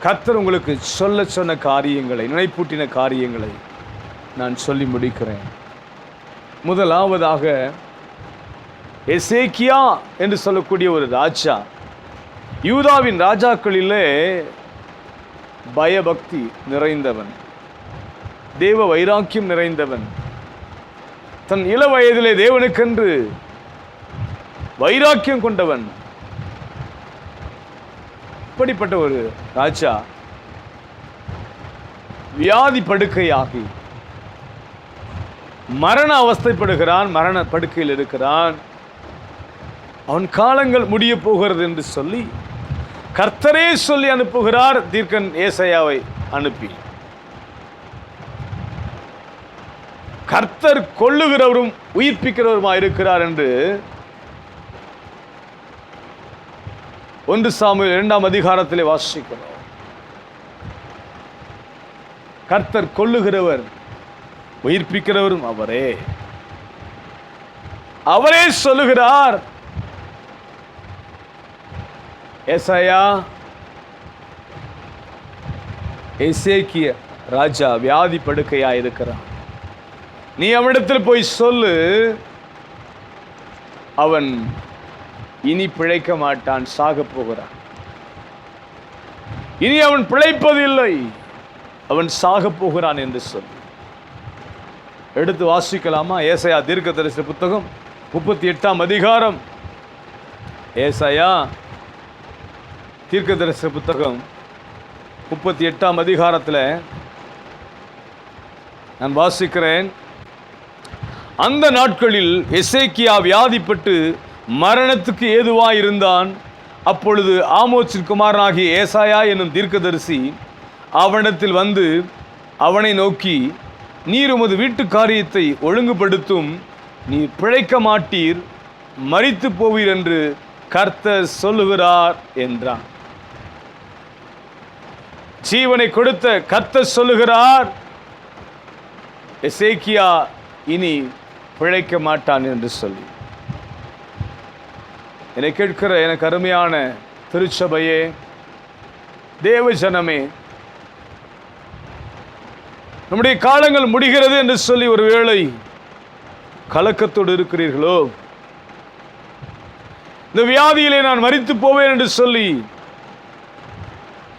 கர்த்தர் உங்களுக்கு சொல்ல சொன்ன காரியங்களை, நினைப்பூட்டின காரியங்களை நான் சொல்லி முடிக்கிறேன். முதலாவதாக, எசேக்கியா என்று சொல்லக்கூடிய ஒரு ராஜா, யூதாவின் ராஜாக்களிலே பயபக்தி நிறைந்தவன், தேவ வைராக்கியம் நிறைந்தவன், தன் இள வயதிலே தேவனுக்கென்று வைராக்கியம் கொண்டவன். இப்படிப்பட்ட ஒரு ராஜா வியாதி படுக்கையாகி மரண அவஸ்தைப்படுகிறான், மரண படுக்கையில் இருக்கிறான். அவன் காலங்கள் முடிய போகிறது என்று சொல்லி கர்த்தரே சொல்லி அனுப்புகிறார், தீர்க்கன் ஏசாயாவை அனுப்பி. கர்த்தர் கொல்லுகிறவரும் உயிர்ப்பிக்கிறவருமாய் இருக்கிறார் என்று 1 சாமுவேல் 2ஆம் அதிகாரத்திலே வாசிக்கிறோம். கர்த்தர் கொல்லுகிறவர் உயிர்ப்பிக்கிறவரும் அவரே. அவரே சொல்லுகிறார், ஏசாயா, எசேக்கியா ராஜா வியாதி படுக்கையாய் இருக்கிறான், நீ அவனிடத்தில் போய் சொல்லு, அவன் இனி பிழைக்க மாட்டான், சாக போகிறான், இனி அவன் பிழைப்பதில்லை, அவன் சாக போகிறான் என்று சொல்லு. எடுத்து வாசிக்கலாமா? ஏசாயா தீர்க்கதரிசி புத்தகம் 38ஆம் அதிகாரம். ஏசாயா தீர்க்கதரிசி புத்தகம் 38ஆம் அதிகாரத்தில் நான் வாசிக்கிறேன். அந்த நாட்களில் எசேக்கியா வியாதிப்பட்டு மரணத்துக்கு ஏதுவாயிருந்தான். அப்பொழுது ஆமோத்சின் குமாரனாகிய ஏசாயா என்னும் தீர்க்கதரிசி அவனிடத்தில் வந்து அவனை நோக்கி, நீர் உமது வீட்டு காரியத்தை ஒழுங்குபடுத்தும், நீர் பிழைக்க மாட்டீர், மரித்து போவீர் என்று கர்த்தர் சொல்லுகிறார் என்றான். ஜீவனை கொடுத்த கர்த்தர் சொல்லுகிறார், எசேக்கியா இனி பிழைக்க மாட்டான் என்று சொல்லி. என்னை கேட்கிற எனக்கு அருமையான திருச்சபையே, தேவ ஜனமே, நம்முடைய காலங்கள் முடிகிறது என்று சொல்லி ஒருவேளை கலக்கத்தோடு இருக்கிறீர்களோ, இந்த வியாதியிலே நான் மரித்து போவேன் என்று சொல்லி,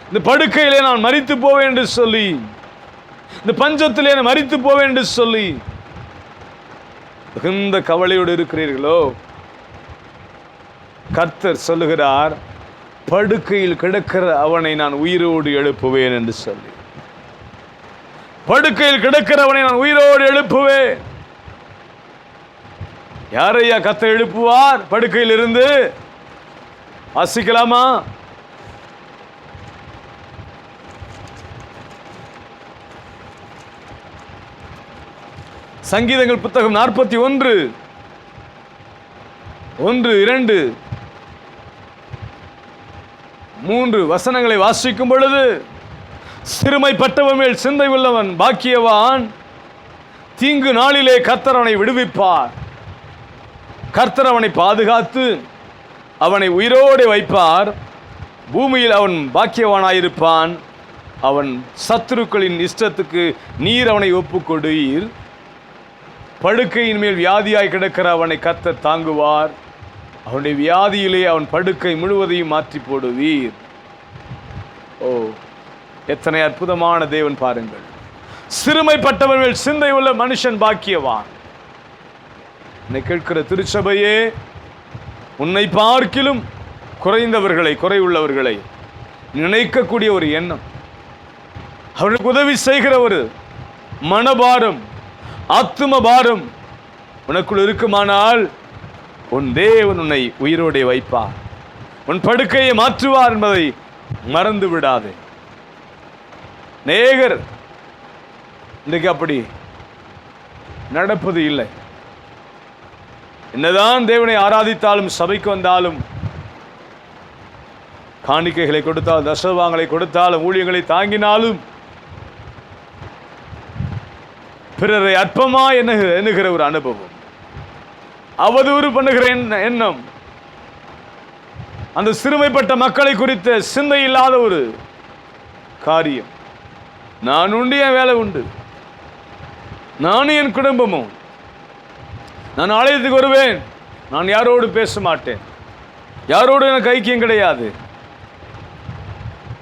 இந்த படுக்கையிலே நான் மரித்து போவேன் என்று சொல்லி, இந்த பஞ்சத்திலே நான் மரித்து போவேன் என்று சொல்லி மிகுந்த கவலையோடு இருக்கிறீர்களோ, கர்த்தர் சொல்லுகிறார், படுக்கையில் கிடக்கிற அவனை நான் உயிரோடு எழுப்புவேன் என்று சொல்லி. படுக்கையில் கிடக்கிறவனை நான் உயிரோடு எழுப்புவேன். யாரையா கர்த்தர் எழுப்புவார்? படுக்கையில் இருந்து வாசிக்கலாமா? சங்கீதங்கள் புத்தகம் 41 1, 2, 3 வசனங்களை வாசிக்கும் பொழுது, சிறுமைப்பட்டவன் மேல் சிந்தை உள்ளவன் பாக்கியவான், தீங்கு நாளிலே கர்த்தர் அவனை விடுவிப்பார், கர்த்தர் அவனை பாதுகாத்து அவனை உயிரோடு வைப்பார், பூமியில் அவன் பாக்கியவானாயிருப்பான், அவன் சத்துருக்களின் இஷ்டத்துக்கு நீர் அவனை ஒப்புக்கொடுவீர், படுக்கையின் மேல் வியாதியாய் கிடக்கிற அவனை கர்த்தர் தாங்குவார், அவனுடைய வியாதியிலே அவன் படுக்கை முழுவதையும் மாற்றி போடுவீர். ஓ, எத்தனை அற்புதமான தேவன் பாருங்கள். சிறுமைப்பட்டவன் மேல் சிந்தை உள்ள மனுஷன் பாக்கியவான். என்னை கேட்கிற திருச்சபையே, உன்னை பார்க்கிலும் குறைந்தவர்களை, குறைவுள்ளவர்களை நினைக்கக்கூடிய ஒரு எண்ணம், அவர்களுக்கு உதவி செய்கிற ஒரு மனபாரம், ஆத்தும பாரம், உனக்குள் இருக்குமானால் உன் தேவன் உன்னை உயிரோடே வைப்பார், உன் படுக்கையை மாற்றுவார் என்பதை மறந்து விடாதே. நேகர் இன்றைக்கு அப்படி நடப்பது இல்லை. என்னதான் தேவனை ஆராதித்தாலும், சபைக்கு வந்தாலும், காணிக்கைகளை கொடுத்தாலும், தசவாங்களை கொடுத்தாலும், ஊழியங்களை தாங்கினாலும், பிறரை அற்பமா எண்ணுகிற ஒரு அனுபவம், அவதூறு பண்ணுகிற எண்ணம், அந்த சிறுமைப்பட்ட மக்களை குறித்த சிந்தை இல்லாத ஒரு காரியம். நான் உண்டு, என் வேலை உண்டு, நானும் என் குடும்பமும், நான் ஆலயத்துக்கு வருவேன், நான் யாரோடு பேச மாட்டேன், யாரோடு எனக்கு ஐக்கியம் கிடையாது.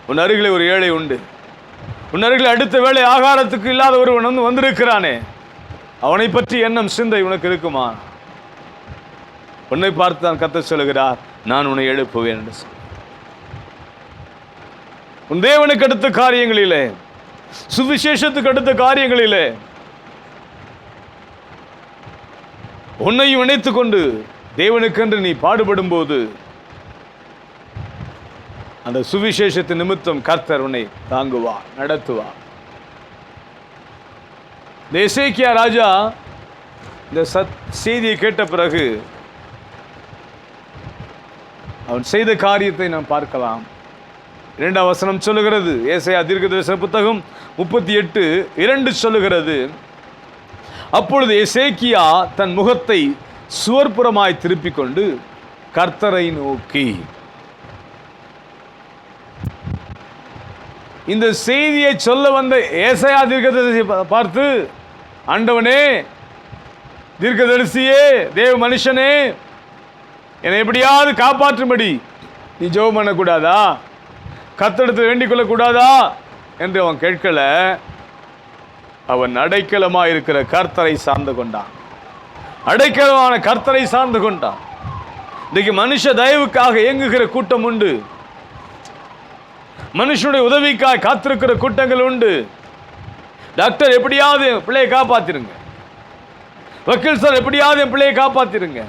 உன் அருகிலே ஒரு ஏழை உண்டு, உன் அருகில் அடுத்த வேளை ஆகாரத்துக்கு இல்லாத ஒருவன் வந்திருக்கிறானே, அவனை பற்றி எண்ணம் சிந்தை உனக்கு இருக்குமா? உன்னை பார்த்து தான் கர்த்தர் சொல்லுகிறார், நான் உன்னை எழுப்புவேன் என்று சொல்லி. உன் தேவனுக்கு அடுத்த காரியங்களிலே, சுவிசேஷத்துக்கு அடுத்த காரியங்களிலே உன்னையும் இணைத்துக் கொண்டு தேவனுக்கென்று நீ பாடுபடும் போது அந்த சுவிசேஷத்தின் நிமித்தம் கர்த்தர் உன்னை தாங்குவார், நடத்துவார். எசேக்கியா ராஜா இந்த செய்தியை கேட்ட பிறகு அவன் செய்த காரியத்தை நாம் பார்க்கலாம். 2ஆம் வசனம் சொல்லுகிறது, ஏசாயா தீர்க்கதரிசன புத்தகம் 38:2 சொல்லுகிறது, அப்பொழுது எசேக்கியா தன் முகத்தை சுவர்புறமாய் திருப்பிக் கொண்டு கர்த்தரை நோக்கி. இந்த செய்தியை சொல்ல வந்த ஏசாயா தீர்க்கதரிசியை பார்த்து, ஆண்டவனே, தீர்க்கதரிசியே, தேவ மனுஷனே, என்னை எப்படியாவது காப்பாற்றும்படி நீ ஜெபம் பண்ணக்கூடாதா, கர்த்தரிடத்தில் வேண்டிக் கொள்ளக்கூடாதா என்று அவன் கேட்கல. அவன் அடைக்கலமாக இருக்கிற கர்த்தரை சார்ந்து கொண்டான், அடைக்கலமான கர்த்தரை சார்ந்து கொண்டான். இன்றைக்கு மனுஷ தயவுக்காக இயங்குகிற கூட்டம் உண்டு, மனுஷனுடைய உதவிக்காக காத்திருக்கிற கூட்டங்கள் உண்டு. டாக்டர் எப்படியாவது என் பிள்ளையை காப்பாத்திருங்க, வக்கீல் சார் எப்படியாவது என் பிள்ளையை காப்பாத்திருங்க,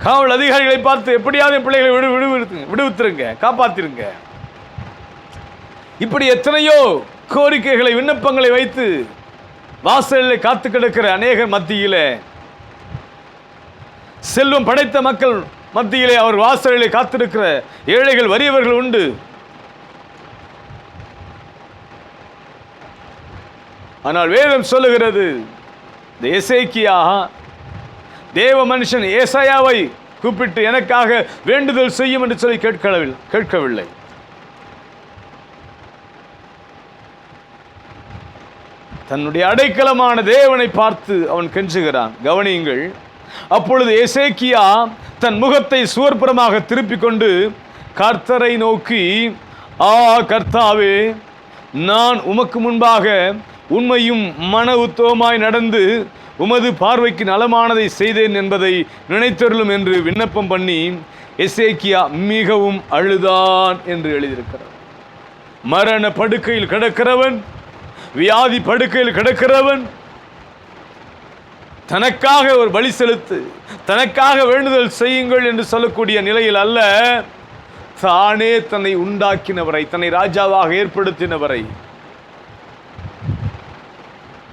காவல் அதிகாரிகளை பார்த்து எப்படியாவது என் பிள்ளைகளை விடுவித்துருங்க, காப்பாத்திருங்க. இப்படி எத்தனையோ கோரிக்கைகளை, விண்ணப்பங்களை வைத்து வாசலில் காத்து கிடக்கிற அநேகர் மத்தியிலே, செல்வம் படைத்த மக்கள் மத்தியிலே அவர் வாசலிலே காத்திருக்கிற ஏழைகள், வறியவர்கள் உண்டு. ஆனால் வேதம் சொல்லுகிறது, இந்த எசேக்கியா தேவ மனுஷன் ஏசாயாவை கூப்பிட்டு எனக்காக வேண்டுதல் செய்யும் என்று சொல்லி கேட்கவில்லை. தன்னுடைய அடைக்கலமான தேவனை பார்த்து அவன் கெஞ்சுகிறான். கவனியுங்கள், அப்பொழுது எசேக்கியா தன் முகத்தை சுவர்புறமாக திருப்பிக் கொண்டு கர்த்தரை நோக்கி, கர்த்தாவே, நான் உமக்கு முன்பாக உண்மையும் மன உத்தவமாய் நடந்து உமது பார்வைக்கு நலமானதை செய்தேன் என்பதை நினைத்தருளும் என்று விண்ணப்பம் பண்ணி எசேக்கியா மிகவும் அழுதான் என்று எழுதியிருக்கிறார். மரண படுக்கையில் கிடக்கிறவன், வியாதி படுக்கையில் கிடக்கிறவன், தனக்காக ஒரு பலி செலுத்து, தனக்காக வேண்டுதல் செய்யுங்கள் என்று சொல்லக்கூடிய நிலையில் அல்ல, தானே தன்னை உண்டாக்கினவரை, தன்னை ராஜாவாக ஏற்படுத்தினவரை,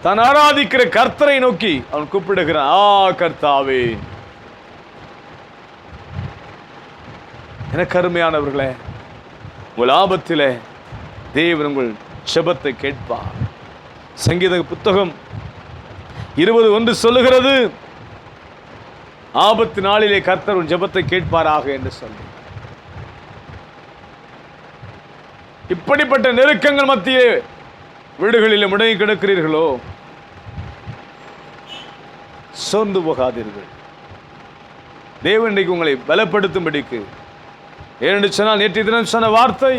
தான் ஆராதிக்கிற கர்த்தரை நோக்கி அவன் கூப்பிடுகிறான், கர்த்தாவே. எனக்கு அருமையானவர்களே, உங்கள் ஆபத்திலே தேவன் உங்கள் ஜெபத்தை கேட்பார். சங்கீத புத்தகம் 20:1 சொல்லுகிறது, ஆபத்து நாளிலே கர்த்தர் உன் ஜெபத்தை கேட்பாராக என்று சொல்லி. இப்படிப்பட்ட நெருக்கங்கள் மத்தியே வீடுகளில் முடங்கி கிடக்கிறீர்களோ, சோர்ந்து போகாதீர்கள். தேவன் இன்றைக்கு உங்களை பலப்படுத்தும்படிக்கு, ஏனென்று சொன்னால் நேற்றைய தினம் சொன்ன வார்த்தை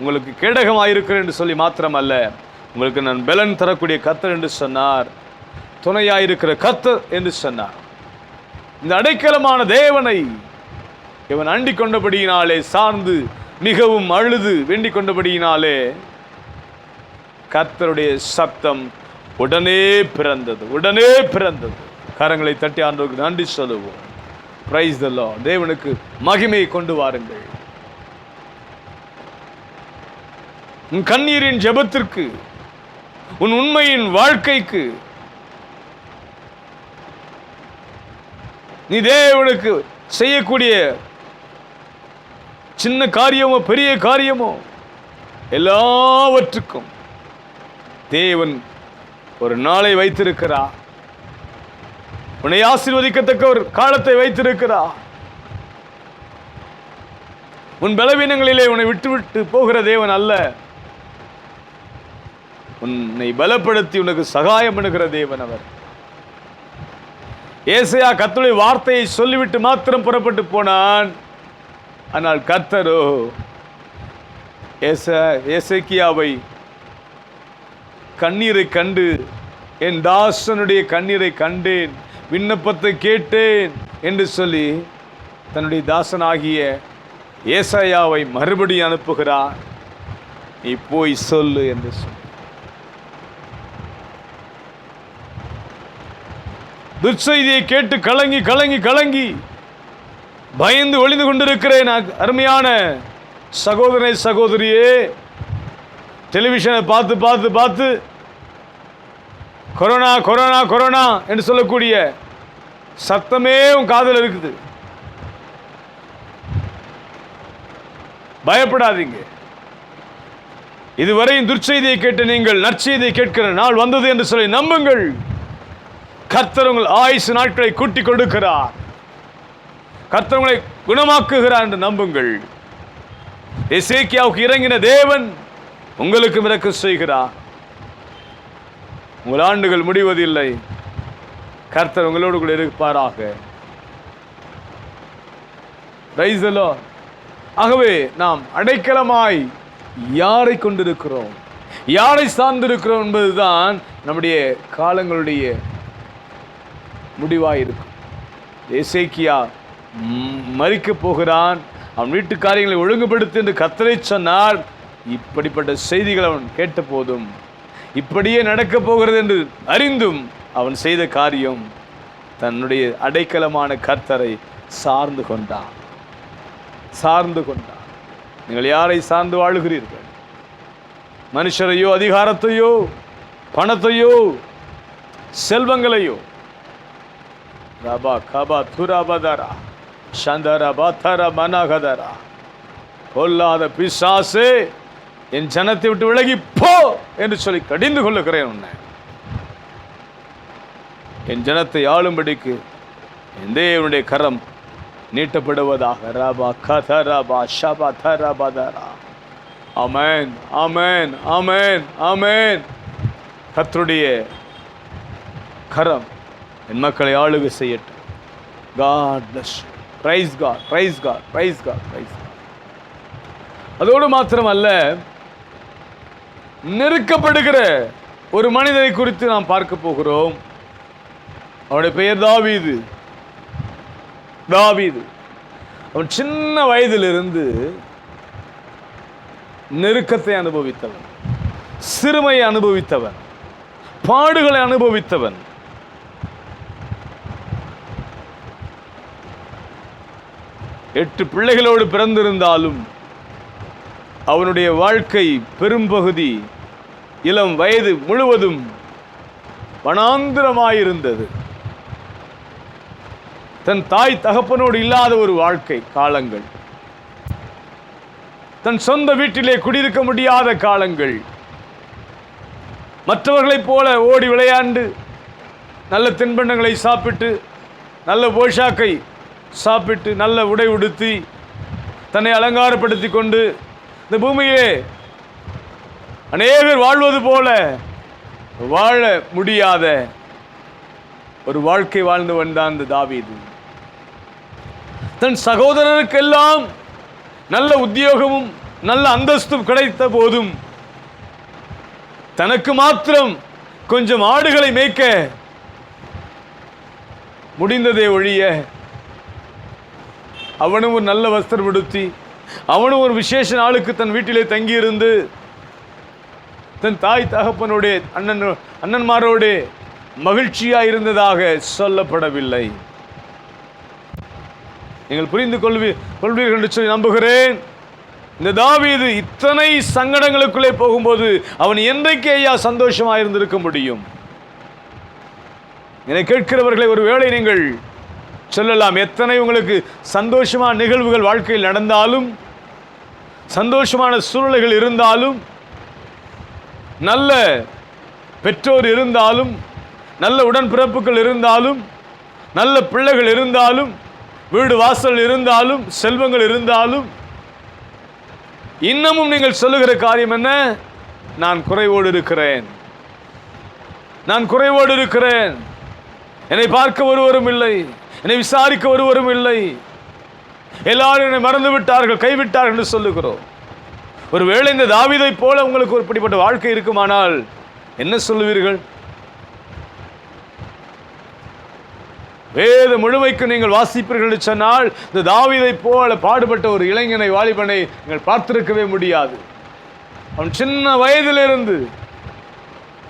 உங்களுக்கு கேடகமாயிருக்கிறேன் என்று சொல்லி மாத்திரமல்ல, உங்களுக்கு நான் பலன் தரக்கூடிய கர்த்தர் என்று சொன்னார், துணையாயிருக்கிற கர்த்தர் என்று சொன்னார். இந்த அடைக்கலமான தேவனை இவன் அண்டிக் கொண்டபடியினாலே, சார்ந்து மிகவும் அழுது வேண்டிக் கொண்டபடியினாலே கர்த்தருடைய சத்தம் உடனே பிறந்தது, உடனே பிறந்தது. கரங்களை தட்டி ஆண்டவருக்கு நன்றி சொல்லுவோம். Price the Lord. தேவனுக்கு மகிமையை கொண்டு வாருங்கள். உன் கண்ணீரின் ஜெபத்திற்கு, உன் உண்மையின் வாழ்க்கைக்கு நீ தேவனுக்கு செய்யக்கூடிய சின்ன காரியமோ பெரிய காரியமோ எல்லாவற்றுக்கும் தேவன் ஒரு நாளை வைத்திருக்கிறார். உன்னை ஆசீர்வதிக்கத்தக்க ஒரு காலத்தை வைத்திருக்கிறார். உன் பலவீனங்களிலே உன்னை விட்டு போகிற தேவன் அல்ல, உன்னை பலப்படுத்தி உனக்கு சகாயம் பண்ணுகிற தேவன் அவர். ஏசாயா கர்த்தருடைய வார்த்தையை சொல்லிவிட்டு மாத்திரம் புறப்பட்டு போனான். ஆனால் கர்த்தரோ எசேக்கியாவை கண்ணீரை கண்டு, என் தாசனுடைய கண்ணீரை கண்டேன், விண்ணப்பத்தை கேட்டேன் என்று சொல்லி தன்னுடைய தாசனாகிய ஏசாயாவை மறுபடியும் அனுப்புகிறார். நீ போய் சொல்லு என்று சொல்லி. துர்ச்செய்தியை கேட்டு கலங்கி கலங்கி கலங்கி பயந்து ஒளிந்து கொண்டிருக்கிறேன் அருமையான சகோதரனை சகோதரியே, டெலிவிஷனை பார்த்து பார்த்து பார்த்து கொரோனா கொரோனா கொரோனா என்று சொல்லக்கூடிய சத்தமே உன் காதில் இருக்குது. பயப்படாதீங்க. இதுவரையும் துர்ச்செய்தியை கேட்டு நீங்கள் நற்செய்தியை கேட்கிற நாள் வந்தது என்று சொல்லி நம்புங்கள். கர்த்தர் உங்கள் ஆயுசு நாட்களை கூட்டி கொடுக்கிறார். கர்த்தர் உங்களை குணமாக்குகிறார் என்று நம்புங்கள். எசேக்கியாவுக்கு இறங்கின தேவன் உங்களுக்கு இரக்கம் செய்கிறார். உங்கள் ஆண்டுகள் முடிவதில்லை. கர்த்தர் உங்களோடு கூட இருப்பாராக. Price the Lord. ஆகவே நாம் அடைக்கலமாய் யாரை கொண்டிருக்கிறோம், யாரை சார்ந்திருக்கிறோம் என்பதுதான் நம்முடைய காலங்களுடைய முடிவாயிருக்கும். எசேக்கியா மரிக்க போகிறான், அவன் வீட்டு காரியங்களை ஒழுங்குபடுத்து என்று கர்த்தரை சொன்னார். இப்படிப்பட்ட செய்திகள் அவன் கேட்ட போதும், இப்படியே நடக்கப் போகிறது என்று அறிந்தும் அவன் செய்த காரியம் தன்னுடைய அடைக்கலமான கர்த்தரை சார்ந்து கொண்டான். சார்ந்து கொண்டான். நீங்கள் யாரை சார்ந்து வாழுகிறீர்கள்? மனுஷரையோ, அதிகாரத்தையோ, பணத்தையோ, செல்வங்களையோ? ரபா கபா துராபதரா சந்தரபா தர மனகதரா. கொல்லாத பிசாசே, என் ஜனத்தை விட்டு விலகி போ என்று சொல்லி கடிந்து கொள்ளுகிறேன் உன்னை. என் ஜனத்தை ஆளும்படிக்கு என் தேவனுடைய கரம் நீட்டப்படுவதாக. ரபா கதரபா ஷபா தரபதரா. ஆமென், ஆமென், ஆமென், ஆமென். கர்த்தருடைய கரம் என் மக்களை ஆளுகை செய்யட்டும். God bless you. Praise God, praise God, praise God, praise God. அதோடு மாத்திரமல்ல, நெருக்கப்படுகிற ஒரு மனிதனை குறித்து நாம் பார்க்க போகிறோம். அவனுடைய பெயர் தாவீது. தாவீது அவன் சின்ன வயதிலிருந்து நெருக்கத்தை அனுபவித்தவன், சிறுமையை அனுபவித்தவன், பாடுகளை அனுபவித்தவன். எட்டு பிள்ளைகளோடு பிறந்திருந்தாலும் அவனுடைய வாழ்க்கை பெரும்பகுதி இளம் வயது முழுவதும் வனாந்திரமாயிருந்தது. தன் தாய் தகப்பனோடு இல்லாத ஒரு வாழ்க்கை காலங்கள், தன் சொந்த வீட்டிலே குடியிருக்க முடியாத காலங்கள், மற்றவர்களைப் போல ஓடி விளையாண்டு நல்ல தின்பண்டங்களை சாப்பிட்டு, நல்ல போஷாக்கை சாப்பிட்டு, நல்ல உடை உடுத்தி, தன்னை அலங்காரப்படுத்தி கொண்டு இந்த பூமியிலே அநேகர் வாழ்வது போல வாழ முடியாத ஒரு வாழ்க்கை வாழ்ந்து வந்தான் இந்த தாவீது. தன் சகோதரருக்கெல்லாம் நல்ல உத்தியோகமும் நல்ல அந்தஸ்தும் கிடைத்த போதும் தனக்கு மாத்திரம் கொஞ்சம் ஆடுகளை மேய்க்க முடிந்ததே ஒழிய, அவனும் ஒரு நல்ல வஸ்திரம் உடுத்தி, அவனும் ஒரு விசேஷ நாளுக்கு தன் வீட்டிலே தங்கியிருந்து தன் தாய் தகப்பனோடு அண்ணன்மாரோடு மகிழ்ச்சியா இருந்ததாக சொல்லப்படவில்லை. நீங்கள் புரிந்து கொள்வீர்கள் என்று சொல்லி நம்புகிறேன். இந்த தாவீது இத்தனை சங்கடங்களுக்குள்ளே போகும்போது அவன் என்றைக்கு ஐயா சந்தோஷமா இருந்திருக்க முடியும்? என்னை கேட்கிறவர்களை ஒருவேளை நீங்கள் சொல்லலாம், எத்தனை உங்களுக்கு சந்தோஷமான நிகழ்வுகள் வாழ்க்கையில் நடந்தாலும், சந்தோஷமான சூழ்நிலைகள் இருந்தாலும், நல்ல பெற்றோர் இருந்தாலும், நல்ல உடன்பிறப்புகள் இருந்தாலும், நல்ல பிள்ளைகள் இருந்தாலும், வீடு வாசல் இருந்தாலும், செல்வங்கள் இருந்தாலும், இன்னமும் நீங்கள் சொல்லுகிற காரியம் என்ன? நான் குறைவோடு இருக்கிறேன், நான் குறைவோடு இருக்கிறேன், என்னை பார்க்க ஒருவரும் இல்லை, என்னை விசாரிக்க ஒருவரும் இல்லை, எல்லாரும் என்னை மறந்து விட்டார்கள், கைவிட்டார்கள் என்று சொல்லுகிறோம். ஒருவேளை இந்த தாவீதை போல உங்களுக்கு ஒரு இப்படிப்பட்ட வாழ்க்கை இருக்குமானால் என்ன சொல்லுவீர்கள்? வேத முழுமைக்கு நீங்கள் வாசிப்பீர்கள் என்று சொன்னால் இந்த தாவீதை போல பாடுபட்ட ஒரு இளைஞனை, வாலிபனை நீங்கள் பார்த்திருக்கவே முடியாது. அவன் சின்ன வயதிலிருந்து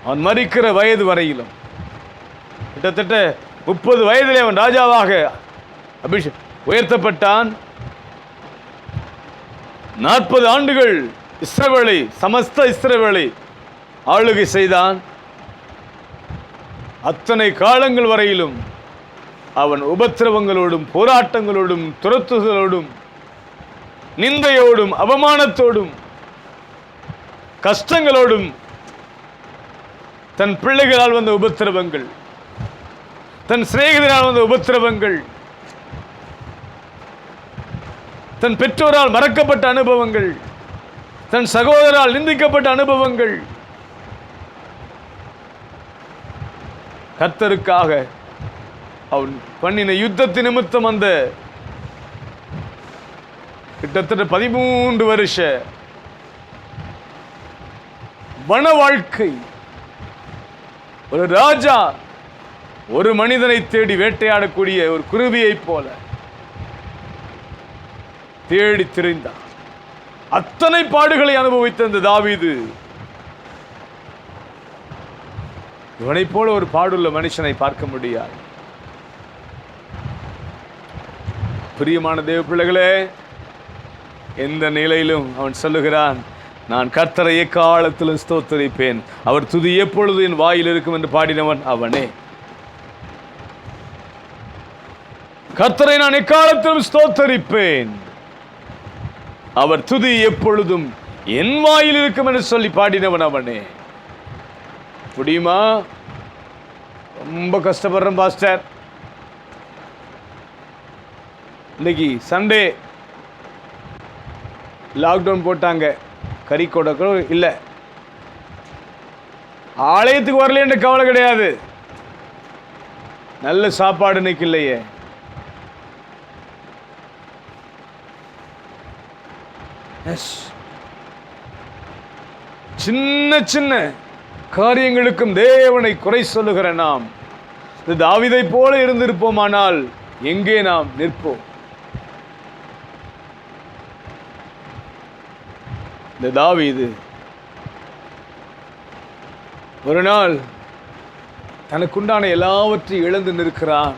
அவன் மரிக்கிற வயது வரையிலும் கிட்டத்தட்ட 30 வயதிலே அவன் ராஜாவாக உயர்த்தப்பட்டான். 40 ஆண்டுகள் இஸ்ரவேலை, சமஸ்த இஸ்ரவேலை ஆளுகை செய்தான். அத்தனை காலங்கள் வரையிலும் அவன் உபத்திரவங்களோடும், போராட்டங்களோடும், துரத்துதலோடும், நிந்தையோடும், அவமானத்தோடும், கஷ்டங்களோடும், தன் பிள்ளைகளால் வந்த உபத்திரவங்கள், தன் சிநேகிதரால் வந்த உபத்திரவங்கள், தன் பெற்றோரால் மறக்கப்பட்ட அனுபவங்கள், தன் சகோதரால் நிந்திக்கப்பட்ட அனுபவங்கள், கர்த்தருக்காக அவன் பண்ணின யுத்தத்தின் நிமித்தம் அந்த கிட்டத்தட்ட 13 வருஷ வன வாழ்க்கை. ஒரு ராஜா ஒரு மனிதனை தேடி வேட்டையாடக்கூடிய ஒரு குருவியை போல தேடி திரிந்தான். அத்தனை பாடுகளை அனுபவித்த இந்த தாவீது இவனை போல ஒரு பாடுள்ள மனுஷனை பார்க்க முடியாது. பிரியமான தேவ பிள்ளைகளே, எந்த நிலையிலும் அவன் சொல்லுகிறான், நான் கர்த்தரை எக்காலத்திலும் ஸ்தோத்தரிப்பேன், அவர் துதி எப்பொழுது என் வாயில் இருக்கும் என்று பாடினவன் அவனே. கர்த்தரை நான் எக்காலத்திலும் ஸ்தோத்தரிப்பேன், அவர் துதி எப்பொழுதும் என் வாயில் இருக்கும் என்று சொல்லி பாடினவன் அவனே. முடியுமா? ரொம்ப கஷ்டப்படுறேன் பாஸ்டர். இன்னைக்கு சண்டே லாக்டவுன் போட்டாங்க, கறி கொடக்க இல்லை, ஆலயத்துக்கு வரலன்ற கவலை கிடையாது, நல்ல சாப்பாடு இன்னைக்கு இல்லையே. சின்ன சின்ன காரியங்களுக்கும் தேவனை குறை சொல்லுகிற நாம் தாவீதை போல இருந்திருப்போமானால் எங்கே நாம் நிற்போம்? இந்த தாவீது ஒரு நாள் தனக்குண்டான எல்லாவற்றையும் இழந்து நிற்கிறான்.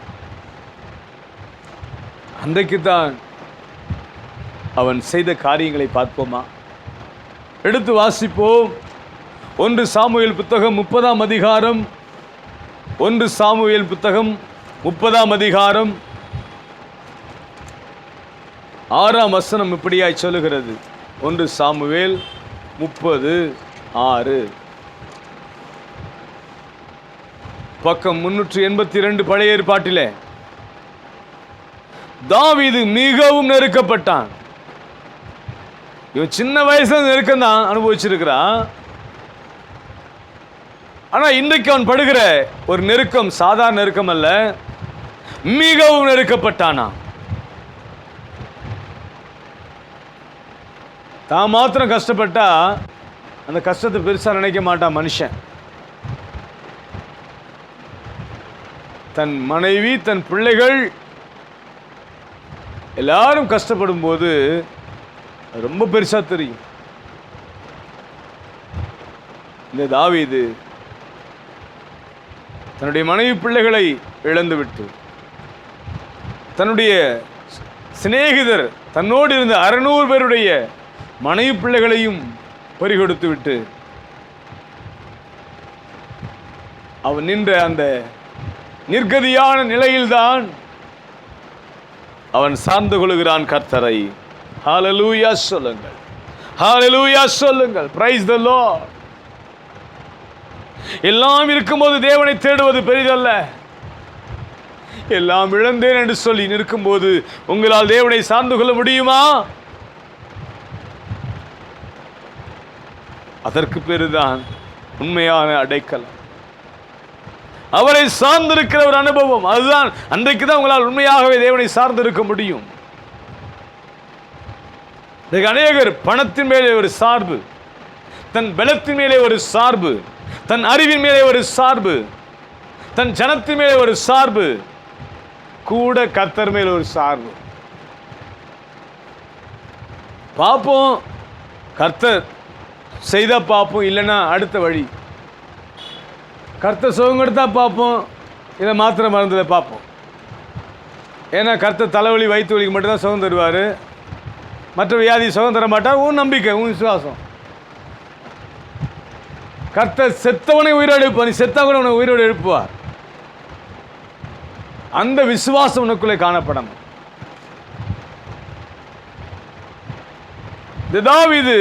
அன்றைக்குத்தான் அவன் செய்த காரியங்களை பார்ப்போமா? எடுத்து வாசிப்போம். 1 சாமுவேல் புத்தகம் 30ஆம் அதிகாரம், 1 சாமுவேல் புத்தகம் 30ஆம் அதிகாரம் 6ஆம் வசனம் இப்படியாய் சொல்லுகிறது. 1 சாமுவேல் 30:6, பக்கம் 382 பழைய ஏற்பாட்டிலே. தாவீது மிகவும் நெருக்கப்பட்டான். இவன் சின்ன வயசுல நெருக்கம் தான் அனுபவிச்சிருக்கிறான். ஆனா இன்றைக்கு அவன் படுகிற ஒரு நெருக்கம் சாதாரண நெருக்கம் அல்ல, மிகவும் நெருக்கப்பட்டானா. தான் மாத்திரம் கஷ்டப்பட்டா அந்த கஷ்டத்தை பெருசா நினைக்க மாட்டான் மனுஷன். தன் மனைவி, தன் பிள்ளைகள் எல்லாரும் கஷ்டப்படும் போது ரொம்ப பெருசா தெரியும். இந்த தாவீது தன்னுடைய மனைவி பிள்ளைகளை இழந்துவிட்டு, தன்னுடைய சிநேகிதர் தன்னோடு இருந்த 600 பேருடைய மனைவி பிள்ளைகளையும் பறிகொடுத்து விட்டு அவன் நின்ற அந்த நிர்கதியான நிலையில்தான் அவன் சார்ந்து கொள்கிறான் கர்த்தரை. ஹல்லேலூயா சொல்லுங்கள், ஹல்லேலூயா சொல்லுங்கள். Price the Lord. எல்லாம் இருக்கும்போது தேவனை தேடுவது பெரிதல்ல. எல்லாம் இழந்தேன் என்று சொல்லி நிற்கும்போது உங்களால் தேவனை சார்ந்து கொள்ள முடியுமா? அதற்கு பேருதான் உண்மையான அடைக்கலம். அவரை சார்ந்திருக்கிற ஒரு அனுபவம், அதுதான் அன்றைக்கு தான் உங்களால் உண்மையாகவே தேவனை சார்ந்திருக்க முடியும். அநேகர் பணத்தின் மேலே ஒரு சார்பு, தன் பலத்தின் மேலே ஒரு சார்பு, தன் அறிவின் மேலே ஒரு சார்பு, தன் ஜனத்தின் மேலே ஒரு சார்பு, கூட கர்த்தர் மேலே ஒரு சார்பு. பார்ப்போம், கர்த்தர் செய்த பார்ப்போம், இல்லைன்னா அடுத்த வழி. கர்த்தர் சுகம் கொடுத்தா பார்ப்போம், இதை மாத்திரை மருந்துல பார்ப்போம். ஏன்னா கர்த்தர் தலைவலி வயிற்று வலிக்கு மட்டும்தான் சுகம் தருவார், மற்ற வியாதி சுகம் தர மாட்டார். உன் நம்பிக்கை, உன் விசுவாசம். கர்த்தர் செத்தவனை உயிரோடு எழுப்புவார், நீ செத்தா கூட உன்னை உயிரோடு எழுப்புவார். அந்த விசுவாசம் உனக்குள்ளே காணப்படணும். தாவீது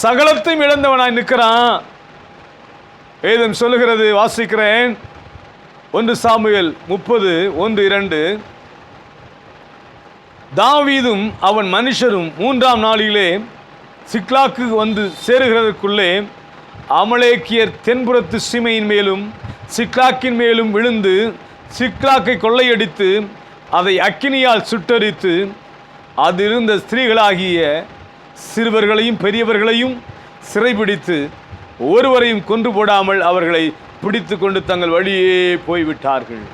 சகலத்தையும் இழந்தவனாய் நிற்கிறான். வேதம் சொல்லுகிறது, வாசிக்கிறேன். 1 சாமுவேல் 30:1-2. தாவீதும் அவன் மனுஷரும் 3ஆம் நாளிலே சிக்லாக்கு வந்து சேருகிறதற்குள்ளே அமலேக்கியர் தென்புறத்து சீமையின் மேலும் சிக்லாக்கின் மேலும் விழுந்து சிக்லாக்கை கொள்ளையடித்து அதை அக்கினியால் சுட்டரித்து அதிலிருந்த ஸ்திரீகளாகிய சிறுவர்களையும் பெரியவர்களையும் சிறைபிடித்து ஒருவரையும் கொன்று போடாமல் அவர்களை பிடித்து கொண்டு தங்கள் வழியே போய்விட்டார்கள்.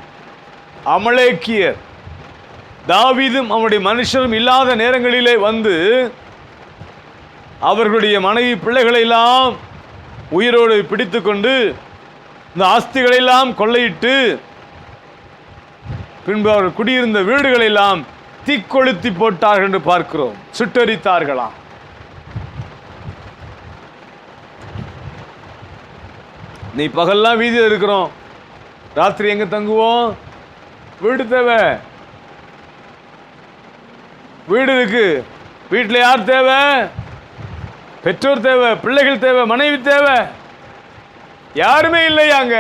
அமலேக்கியர் தாவீதும் அவனுடைய மனுஷரும் இல்லாத நேரங்களிலே வந்து அவர்களுடைய மனைவி பிள்ளைகளை எல்லாம் உயிரோடு பிடித்து கொண்டு இந்த ஆஸ்திகளை எல்லாம் கொள்ளையிட்டு பின்பு அவர்கள் குடியிருந்த வீடுகளை எல்லாம் தீக்கொளுத்தி போட்டார்கள் என்று பார்க்கிறோம். சுட்டரித்தார்களாம். நீ பகல்லாம் வீதியில் இருக்கிறோம், ராத்திரி எங்க தங்குவோம்? வீடு தேவை, வீடு இருக்கு. வீட்டில் யார் தேவை? பெற்றோர் தேவை, பிள்ளைகள் தேவை, மனைவி தேவை. யாருமே இல்லையாங்க.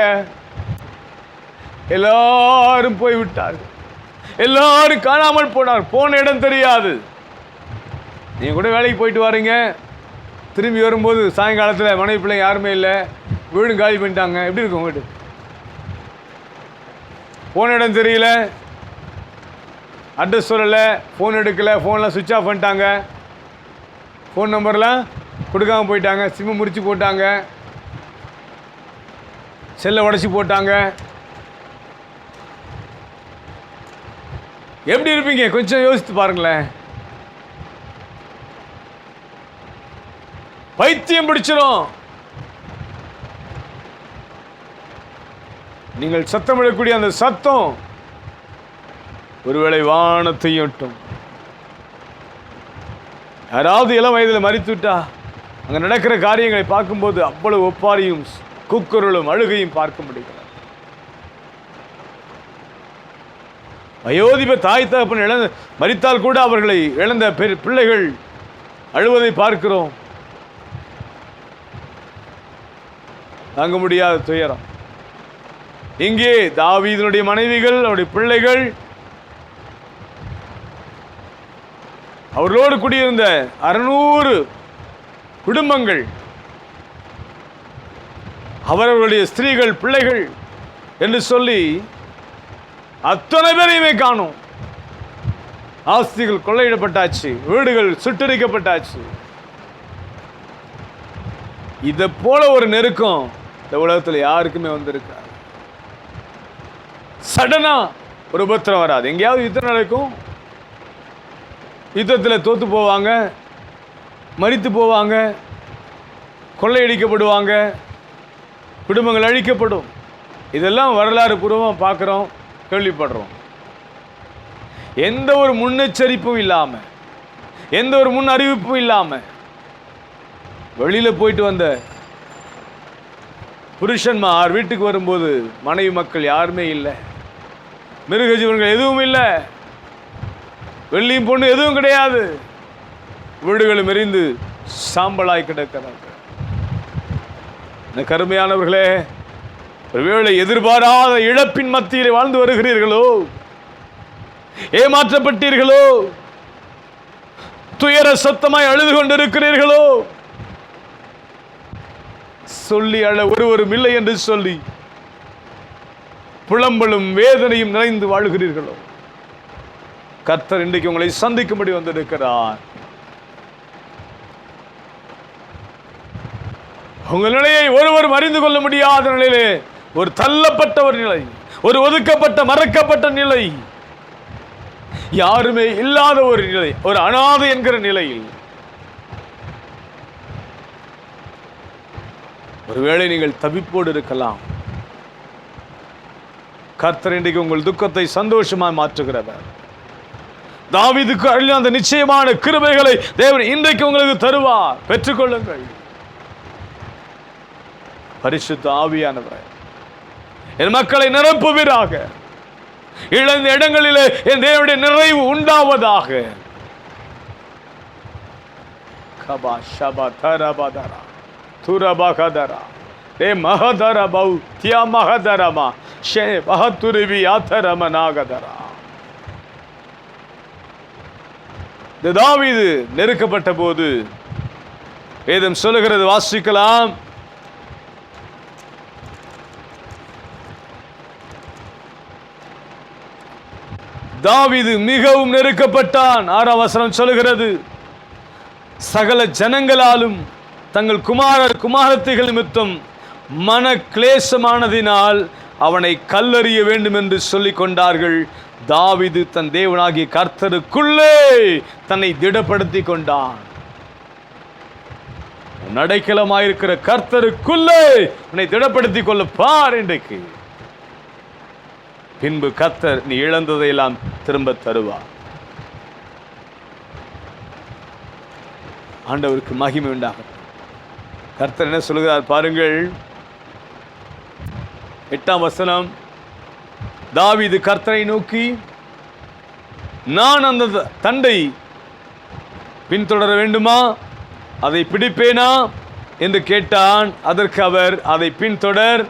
எல்லாரும் போய்விட்டார்கள், எல்லாரும் காணாமல் போனார். போன இடம் தெரியாது. நீங்க கூட வேலைக்கு போயிட்டு வாரீங்க, திரும்பி வரும்போது சாயங்காலத்தில் மனைவி பிள்ளை யாருமே இல்லை, வீடு காலி பண்ணிட்டாங்க. எப்படி இருக்கும் வீடு? போன இடம் தெரியல, அட்ரஸ் சொல்லலை, ஃபோன் எடுக்கலை, ஃபோன்லாம் சுவிட்ச் ஆஃப் பண்ணிட்டாங்க, ஃபோன் நம்பர்லாம் கொடுக்காம போயிட்டாங்க, சிம்மு முறிச்சு போட்டாங்க, செல்லை உடச்சி போட்டாங்க. எப்படி இருப்பீங்க? கொஞ்சம் யோசித்து பாருங்களேன். பைத்தியம் பிடிச்சிடும். நீங்கள் சத்தமிடக்கூடிய அந்த சத்தம் ஒருவேளை வானத்தையும் எட்டும். யாராவது இளம் வயதில் மரித்துவிட்டா அங்கே நடக்கிற காரியங்களை பார்க்கும்போது அவ்வளவு ஒப்பாரியும் கூக்குரலும் அழுகையும் பார்க்க முடிகிறது. வயோதிப தாய் தகப்பன் இழந்த மரித்தால் கூட அவர்களை இழந்த பிள்ளைகள் அழுவதை பார்க்கிறோம். தாங்க முடியாத துயரம். இங்கே தாவீதுடைய மனைவிகள், அவருடைய பிள்ளைகள், அவர்களோடு குடியிருந்த 600 குடும்பங்கள், அவர்களுடைய ஸ்திரீகள், பிள்ளைகள் என்று சொல்லி அத்தனை பேரையுமே காணும். ஆஸ்திகள் கொள்ளையிடப்பட்டாச்சு, வீடுகள் சுட்டரிக்கப்பட்டாச்சு. இதை போல ஒரு நெருக்கம் இந்த உலகத்தில் யாருக்குமே வந்திருக்காது. சடனா ஒரு உபத்திரம் வராது. எங்கேயாவது யுத்தம் நடக்கும், யுத்தத்தில் தோத்து போவாங்க, மரித்து போவாங்க, கொள்ளையடிக்கப்படுவாங்க, குடும்பங்கள் அழிக்கப்படும். இதெல்லாம் வரலாறு பூர்வமாக பார்க்குறோம், கேள்விப்படுறோம். எந்த ஒரு முன்னெச்சரிப்பும் இல்லாமல், எந்த ஒரு முன் அறிவிப்பும் இல்லாமல் வெளியில் போயிட்டு வந்த புருஷன்மார் வீட்டுக்கு வரும்போது மனைவி மக்கள் யாருமே இல்லை, மிருக ஜீவன்கள் எதுவும் இல்லை, வெள்ளியும் பொண்ணு எதுவும் கிடையாது, வீடுகளும் எரிந்து சாம்பலாய் கிடக்கிறார்கள். கருமையானவர்களே, ஒருவேளை எதிர்பாராத இழப்பின் மத்தியில் வாழ்ந்து வருகிறீர்களோ, ஏமாற்றப்பட்டீர்களோ, துயர சத்தமாய் அழுது கொண்டிருக்கிறீர்களோ, சொல்லி அழ ஒருவரும் இல்லை என்று சொல்லி புலம்பலும் வேதனையும் நிறைந்து வாழுகிறீர்களோ, கர்த்தர் இன்றைக்கு உங்களை சந்திக்கும்படி வந்திருக்கிறார். உங்கள் நிலையை ஒருவரும் அறிந்து கொள்ள முடியாத நிலையிலே, ஒரு தள்ளப்பட்ட ஒரு நிலை, ஒரு ஒதுக்கப்பட்ட மறக்கப்பட்ட நிலை, யாருமே இல்லாத ஒரு நிலை, ஒரு அனாதை என்கிற நிலையில் ஒருவேளை நீங்கள் தவிப்போடு இருக்கலாம். கர்த்தர் இன்றைக்கு உங்கள் துக்கத்தை சந்தோஷமாய் மாற்றுகிறவர். தாவீதுக்கு அருளின அந்த நிச்சயமான கிருபைகளை தேவன் இன்றைக்கு உங்களுக்கு தருவார். பெற்றுக்கொள்ளுங்கள். பரிசுத்த ஆவியானவர் என் மக்களை நிரப்புவீராக. இழந்த இடங்களிலே என் தேவனுடைய நிறைவு உண்டாவதாக. கபா ஷபா தரபதரா துரபகதரா ஏ மகதரா பௌ தியா மகதரமா ஷே பஹதுரிவி ஆதரமனாகதரா. தாவீது நெருக்கப்பட்ட போது வேதம் சொல்லுகிறது, வாசிக்கலாம். தாவீது மிகவும் நெருக்கப்பட்டான். 6ஆம் வசனம் சொல்லுகிறது, சகல ஜனங்களாலும் தங்கள் குமாரத்திகள் நிமித்தம் மன கிளேசமானதினால் அவனை கல்லறிய வேண்டும் என்று சொல்லிக் கொண்டார்கள். தாவீது தன் தேவனாகிய கர்த்தருக்குள்ளே தன்னை திடப்படுத்தி கொண்டான். நடைக்கலமாயிருக்கிற கர்த்தருக்குள்ளே உன்னை திடப்படுத்தி கொள்ள பார் இன்றைக்கு. பின்பு கர்த்தர் நீ இழந்ததையெல்லாம் திரும்ப தருவார். ஆண்டவருக்கு மகிமை உண்டாகும். கர்த்தர் என்ன சொல்கிறார் பாருங்கள். 8ஆம் வசனம், தாவீது கர்த்தரை நோக்கி, நான் அந்த தண்டை பின்தொடர வேண்டுமா, அதை பிடிப்பேனா என்று கேட்டான். அதற்கு அவர், அதை பின்தொடர்,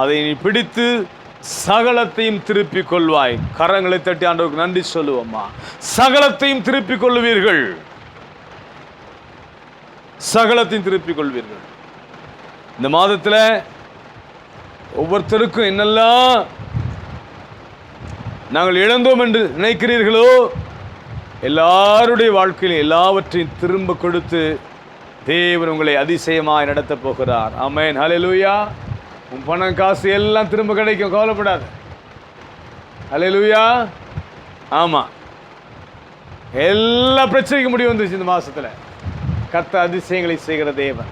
அதை நீ பிடித்து சகலத்தையும் திருப்பிக் கொள்வாய். கரங்களை தட்டி ஆண்டவருக்கு நன்றி சொல்லுவோம்மா. சகலத்தையும் திருப்பிக் கொள்வீர்கள், சகலத்தையும் திருப்பிக் கொள்வீர்கள். இந்த மாதத்தில் ஒவ்வொருத்தருக்கும் என்னெல்லாம் நாங்கள் இழந்தோம் என்று நினைக்கிறீர்களோ, எல்லாருடைய வாழ்க்கையிலும் எல்லாவற்றையும் திரும்ப கொடுத்து தேவன் உங்களை அதிசயமாய் நடத்தப் போகிறார். ஆமென், ஹல்லேலூயா. உன் பணம் காசு எல்லாம் திரும்ப கிடைக்கும், கவலைப்படாது. ஹல்லேலூயா. ஆமாம், எல்லா பிரச்சனைக்கும் முடிவு வந்துச்சு இந்த மாதத்தில். கர்த்தர் அதிசயங்களை செய்கிற தேவன்.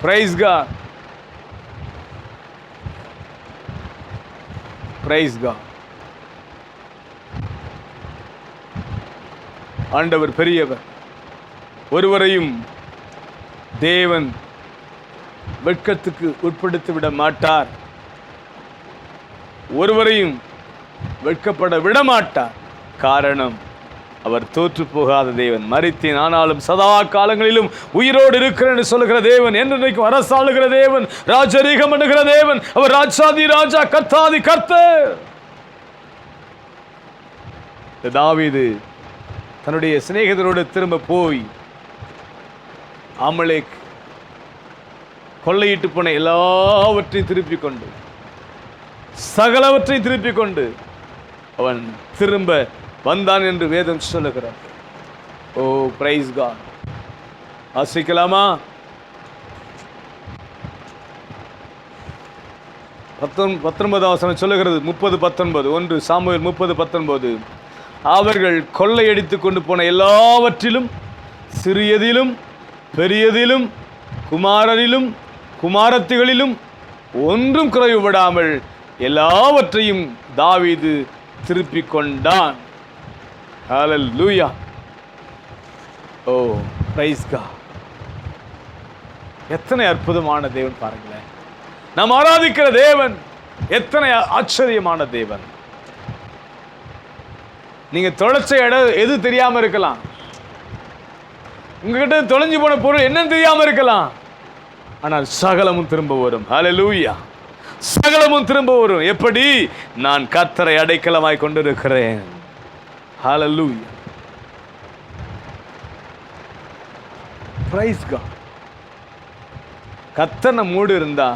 Praise God, praise God. ஆண்டவர் பெரியவர். ஒருவரையும் தேவன் வெட்கத்துக்கு உட்படுத்தி விட மாட்டார். ஒருவரையும் வெட்கப்பட விட மாட்டார். காரணம், அவர் தோற்று போகாத தேவன். மரித்தேன் ஆனாலும் சதா காலங்களிலும் உயிரோடு இருக்கிறேன் என்று சொல்லுகிற தேவன். என்றைக்கும் அரசாளுகிற தேவன். ராஜரீகம் பண்ணுகிற தேவன். அவர் ராஜாதி ராஜா, கர்த்தாதி கர்த்தர். தாவீது தன்னுடைய சிநேகிதரோடு திரும்ப போய் அமலேக் கொள்ளையிட்டு போன எல்லாவற்றையும் திருப்பிக் கொண்டு, சகலவற்றையும் திருப்பிக் கொண்டு அவன் திரும்ப வந்தான் என்று வேதம் சொல்லுகிறார். ஓ பிரைஸ் காட். வாசிக்கலாமா? 19ஆம் வசனம் சொல்லுகிறது, 30:19. 1 சாமுவேல் 30:19. அவர்கள் கொள்ளையடித்து கொண்டு போன எல்லாவற்றிலும் சிறியதிலும் பெரியதிலும் குமாரரிலும் குமாரத்திகளிலும் ஒன்றும் குறைவுபடாமல் எல்லாவற்றையும் தாவீது திருப்பிக் கொண்டான். ஹல்லேலூயா. ஓ பிரைஸ் காட். எத்தனை அற்புதமான தேவன் பாருங்களேன். நாம் ஆராதிக்கிற தேவன் எத்தனை ஆச்சரியமான தேவன். நீங்க தொலைச்ச இடம் எது தெரியாம இருக்கலாம், உங்ககிட்ட தொலைஞ்சு போன பொருள் என்னன்னு தெரியாம இருக்கலாம், ஆனால் சகலமும் திரும்ப வரும். ஹல்லேலூயா. சகலமும் திரும்ப வரும். எப்படி? நான் கர்த்தரை அடைக்கலமாய் கொண்டிருக்கிறேன். ஹல்லேலூயா. Praise God. கர்த்தர் நம்மோடு இருந்தா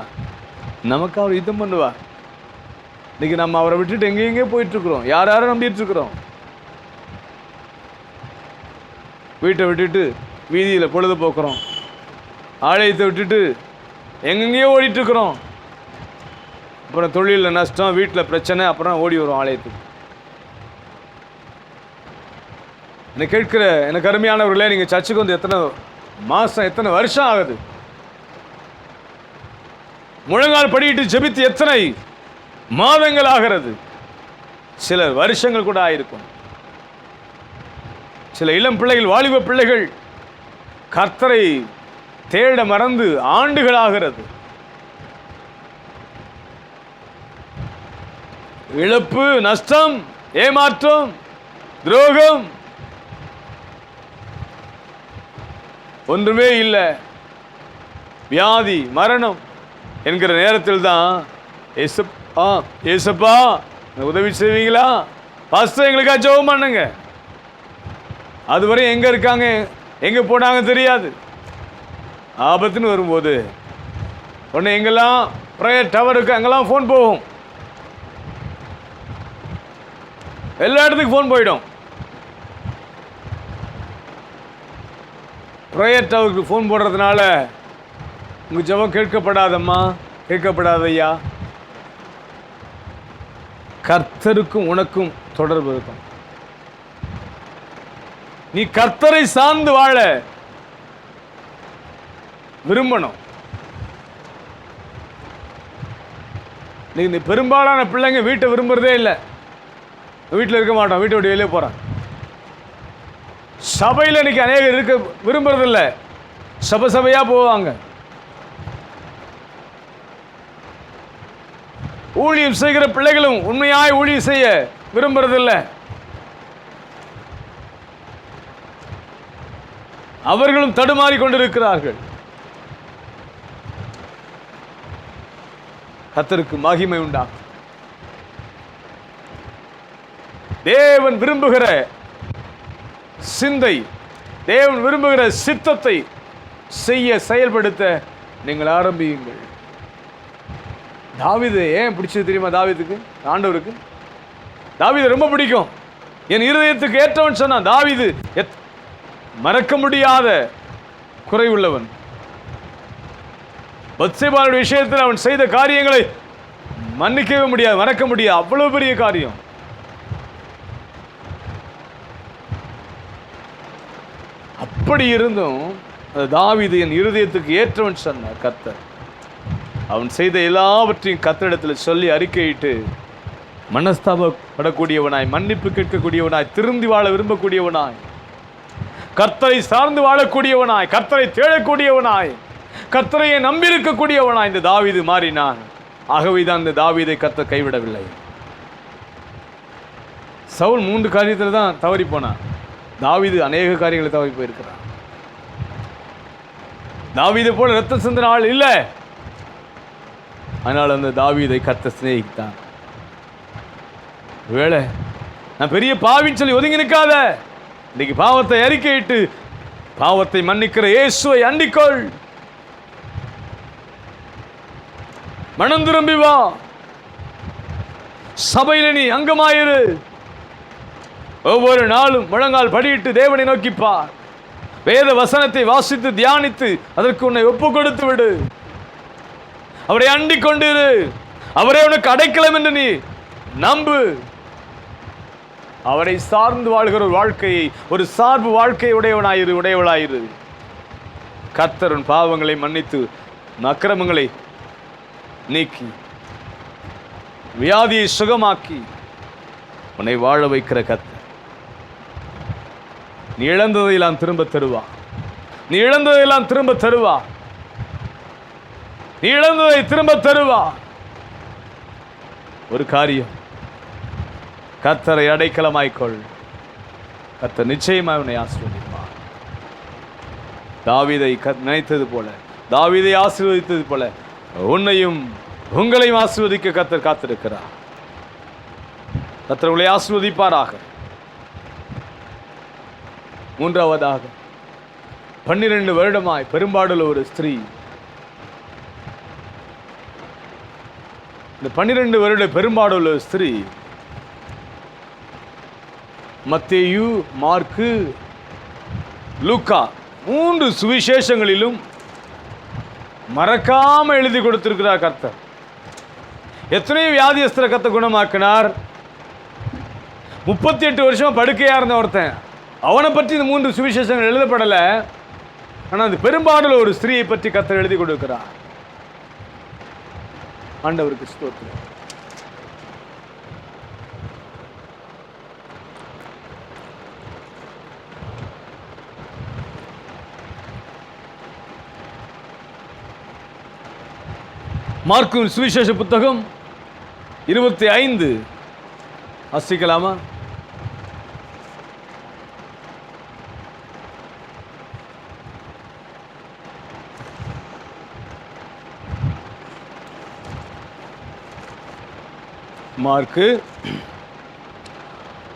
நமக்கு அவர் யுத்தம் பண்ணுவார். இன்னைக்கு நம்ம அவரை விட்டுட்டு எங்கெங்கே போயிட்டு இருக்கிறோம், யாரும் நம்பிட்டு இருக்கிறோம். வீட்டை விட்டுட்டு வீதியில் பொழுது போக்குறோம், ஆலயத்தை விட்டுட்டு எங்கெங்கேயோ ஓடிட்டு இருக்கிறோம். அப்புறம் தொழிலில் நஷ்டம், வீட்டில் பிரச்சனை, அப்புறம் ஓடி வரும் ஆலயத்துக்கு. என்னை கேட்கிற எனக்கு அருமையானவர்களே, நீங்கள் சர்ச்சுக்கு வந்து எத்தனை மாதம் எத்தனை வருஷம் ஆகுது? முழங்கால் படியிட்டு ஜெபித்து எத்தனை மாதங்கள் ஆகிறது? சிலர் வருஷங்கள் கூட ஆயிருக்கும். சில இளம் பிள்ளைகள், வாலிப பிள்ளைகள் கர்த்தரை தேட மறந்து ஆண்டுகள் ஆகிறது. இழப்பு, நஷ்டம், ஏமாற்றம், துரோகம் ஒன்றுமே இல்லை. வியாதி, மரணம் என்கிற நேரத்தில் தான் ஏசப்பா உதவி செய்வீங்களா, பாஸ்டர் எங்களுக்காக ஜெபம் பண்ணுங்க. அதுவரை எங்க இருக்காங்க, எங்க போனாங்க தெரியாது. ஆபத்துன்னு வரும்போது உடனே எங்கெல்லாம் ப்ரேயர் டவருக்கு அங்கெல்லாம் ஃபோன் போகும், எல்லா இடத்துக்கும் ஃபோன் போயிடும். ப்ரேயர் டவருக்கு ஃபோன் போடுறதுனால உங்க ஜெபம் கேட்கப்படாதம்மா, கேட்கப்படாதையா. கர்த்தருக்கும் உனக்கும் தொடர்பு இருக்கும். நீ கர்த்தரை சார்ந்து வாழ விரும்பணும். நீ பெரும்பாலான பிள்ளைங்க வீட்டை விரும்புறதே இல்லை, வீட்டில் இருக்க மாட்டோம், வீட்டை விட்டு வெளியே போறான். சபையில் இன்னைக்கு அநேகம் இருக்க விரும்புறதில்லை, சபையா போவாங்க. ஊழியம் செய்கிற பிள்ளைகளும் உண்மையாய் ஊழியம் செய்ய விரும்புறதில்லை. அவர்களும் தடுமாறி கொண்டிருக்கிறார்கள். கர்த்தருக்கு மகிமை உண்டாகும். தேவன் விரும்புகிற சிந்தை, தேவன் விரும்புகிற சித்தத்தை செய்ய செயல்படுத்த நீங்கள் ஆரம்பியுங்கள். தாவீது ஏன் பிடிச்சது தெரியுமா? தாவீதுக்கு, ஆண்டவருக்கு தாவீது ரொம்ப பிடிக்கும். என் இருதயத்துக்கு ஏற்றவன் சொன்னான். தாவீது மறக்க முடியாத குறைவுள்ளவன். பத்சேபாளுடைய விஷயத்தில் அவன் செய்த காரியங்களை மன்னிக்கவே முடியாது, மறக்க முடியாது. அவ்வளவு பெரிய காரியம். அப்படி இருந்தும் தாவீது என் இருதயத்துக்கு ஏற்றவன் சொன்னார் கர்த்தர். அவன் செய்த எல்லாவற்றையும் கர்த்தரிடத்தில் சொல்லி அறிக்கையிட்டு மனஸ்தாபப்படக்கூடியவனாய், மன்னிப்பு கேட்கக்கூடியவனாய், திருந்தி வாழ விரும்பக்கூடியவனாய், கர்த்தரை சார்ந்து வாழக்கூடியவனாய், கர்த்தரை தேடக்கூடியவனாய், கர்த்தரையை நம்பியிருக்கக்கூடியவனாய் இந்த தாவீது மாறினான். ஆகவேதான் இந்த தாவீதை கர்த்தர் கைவிடவில்லை. சவுல் 3 காரியத்தில் தான் தவறி போனான். தாவீது அநேக காரியங்களை தவறி போயிருக்கிறான். தாவீதை போல ரத்தம் சிந்தின ஆள் இல்லை. ஆனால் அந்த தாவீதை கர்த்தர் சிநேகித்தான். வேளை நான் பெரிய பாவின்னு சொல்லி ஒதுங்கி நிற்காத. இன்னைக்கு பாவத்தை அறிக்கையிட்டு பாவத்தை மன்னிக்கிற இயேசுவை அண்டிக்கொள். மனம் திரும்பி வா. சபையில நீ அங்கமாயிரு. ஒவ்வொரு நாளும் முழங்கால் படியிட்டு தேவனை நோக்கிப்பார். வேத வசனத்தை வாசித்து தியானித்து அதற்கு உன்னை ஒப்பு கொடுத்து விடு. அவரை அண்டிக் கொண்டிரு. அவரே உனக்கு அடைக்கலம் என்று நீ நம்பு. அவரை சார்ந்து வாழ்கிற ஒரு வாழ்க்கையை, ஒரு சார்பு வாழ்க்கை உடையவனாயிரு. கர்த்தர் உன் பாவங்களை மன்னித்து அக்கிரமங்களை நீக்கி வியாதியை சுகமாக்கி உன்னை வாழ வைக்கிற கர்த்தர். நீ இழந்ததையெல்லாம் திரும்ப தருவா. நீ இழந்ததையெல்லாம் திரும்ப தருவா. நீ இழந்ததை திரும்ப தருவா. ஒரு காரியம், கர்த்தரை அடைக்கலமாய்க்கொள். கர்த்தர் நிச்சயமாக உன்னை ஆசீர்வதிப்பார். தாவீதை நினைத்தது போல, தாவீதை ஆசீர்வதித்தது போல உன்னையும் உங்களையும் ஆசீர்வதிக்க கர்த்தர் காத்திருக்கிறார். கர்த்தர் உங்களை ஆசீர்வதிப்பாராக. மூன்றாவதாக, 12 வருடமாய் பெரும்பாடுள்ள ஒரு ஸ்திரீ. இந்த 12 வருட பெரும்பாடுள்ள ஸ்திரீ மத்தேயு, மார்க்கு, லூக்கா 3 சுவிசேஷங்களிலும் மறக்காம எழுதி கொடுத்திருக்கிறார் கர்த்தர். எத்தனையோ வியாதியஸ்தரை கர்த்தர் குணமாக்கினார். 38 வருஷம் படுக்கையா இருந்த ஒருத்தன், அவனை பற்றி இந்த 3 சுவிசேஷங்கள் எழுதப்படலை. ஆனால் அது பெரும்பாலும் ஒரு ஸ்திரீயை பற்றி கர்த்தர் எழுதி கொடுக்கிறார். ஆண்டவருக்கு ஸ்தோத்திரம். மார்க்கு சுவிசேஷ புத்தகம் 25 வாசிக்கலாமா? மார்க்கு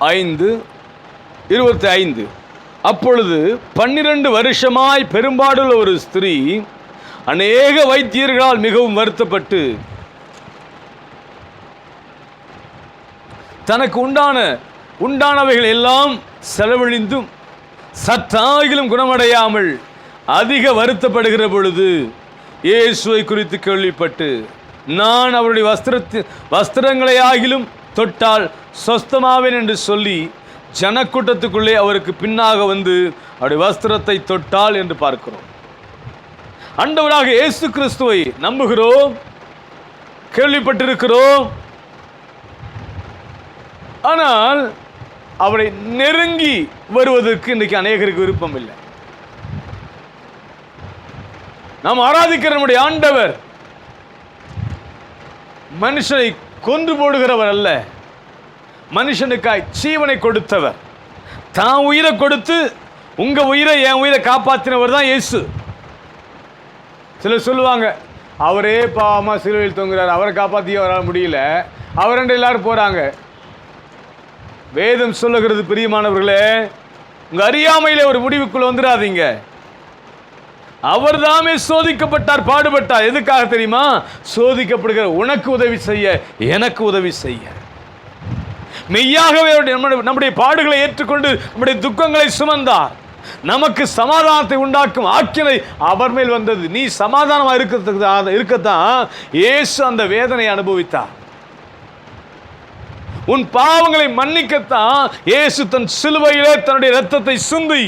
5:25. அப்பொழுது 12 வருஷமாய் பெரும்பாடுள்ள ஒரு ஸ்திரீ அநேக வைத்தியர்களால் மிகவும் வருத்தப்பட்டு தனக்கு உண்டானவைகள் எல்லாம் செலவழிந்தும் சற்றாகிலும் குணமடையாமல் அதிக வருத்தப்படுகிற பொழுது இயேசுவை குறித்து கேள்விப்பட்டு, நான் அவருடைய வஸ்திரங்களை ஆகிலும் தொட்டால் சொஸ்தமாவேன் என்று சொல்லி ஜனக்கூட்டத்துக்குள்ளே அவருக்கு பின்னாக வந்து அவருடைய வஸ்திரத்தை தொட்டாள் என்று பார்க்கிறோம். ஆண்டவராக இயேசு கிறிஸ்துவை நம்புகிறோம், கேள்விப்பட்டிருக்கிறோம். ஆனால் அவரை நெருங்கி வருவதற்கு இன்றைக்கு அநேகருக்கு விருப்பம் இல்லை. நாம் ஆராதிக்கிற நம்முடைய ஆண்டவர் மனுஷனை கொன்று போடுகிறவர் அல்ல, மனுஷனுக்காய் ஜீவனை கொடுத்தவர். தான் உயிரை கொடுத்து உங்க உயிரை, என் உயிரை காப்பாற்றினவர் தான் இயேசு. சிலர் சொல்லுவாங்க, அவரே பாவமா சிலுவையில் தொங்குறார், அவரை காப்பாற்றிய அவரால் முடியல, அவரென்று எல்லாரும் போறாங்க. வேதம் சொல்லுகிறது, பிரியமானவர்களே, உங்க அறியாமையில ஒரு முடிவுக்குள்ள வந்துடாதீங்க. அவர் தாமே சோதிக்கப்பட்டார், பாடுபட்டார். எதுக்காக தெரியுமா? சோதிக்கப்படுகிற உனக்கு உதவி செய்ய, எனக்கு உதவி செய்ய. மெய்யாகவே நம்முடைய பாடுகளை ஏற்றுக்கொண்டு நம்முடைய துக்கங்களை சுமந்தார். நமக்கு சமாதானத்தை உண்டாக்கும் ஆக்கினை அவர் மேல் வந்தது. நீ சமாதானமா இருக்கத்தான் இயேசு அந்த வேதனை அனுபவித்தார். உன் பாவங்களை மன்னிக்கத்தான் இயேசு தன் சிலுவையிலே தன்னுடைய இரத்தத்தை சிந்தி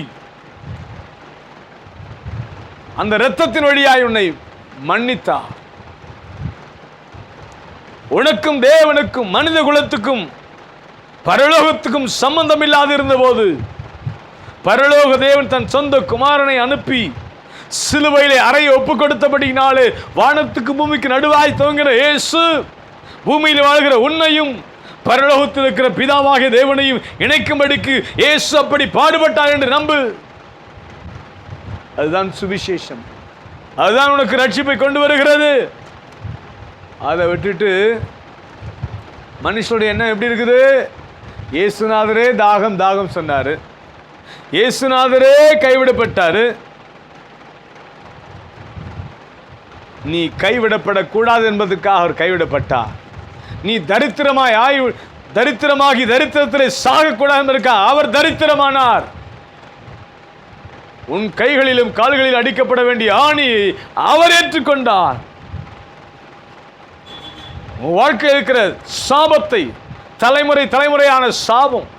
அந்த இரத்தத்தின் வழியாய் உன்னை மன்னித்தார். உனக்கும் தேவனுக்கும் மனித குலத்துக்கும் பரலோகத்துக்கும் சம்பந்தம் இல்லாது இருந்த போது பரலோக தேவன் தன் சொந்த குமாரனை அனுப்பி சிலுவையிலே அறையை ஒப்பு கொடுத்தபடினாலே வானத்துக்கு பூமிக்கு நடுவாய் துவங்கின இயேசு பூமியில் வாழ்கிற உன்னையும் பரலோகத்தில் இருக்கிற பிதாவாகிய தேவனையும் இணைக்கும்படிக்கு இயேசு அப்படி பாடுபட்டார் என்று நம்பு. அதுதான் சுவிசேஷம். அதுதான் உனக்கு ரட்சிப்பை கொண்டு வருகிறது. அதை விட்டுட்டு மனுஷனுடைய எண்ணம் எப்படி இருக்குது? இயேசுநாதரே தாகம் தாகம் சொன்னாரு, இயேசுநாதரே கைவிடப்பட்டாரு, நீ கைவிடப்படக்கூடாது என்பதற்காக அவர் கைவிடப்பட்டார். நீ தரித்திரமாகி தரித்திரத்திலே சாகக்கூடாது என்பதற்காக அவர் தரித்திரமானார். உன் கைகளிலும் கால்களில் அடிக்கப்பட வேண்டிய ஆணியை அவர் ஏற்றுக்கொண்டார். உன் வாழ்க்கையில் இருக்கிற சாபத்தை, தலைமுறையான சாபம்,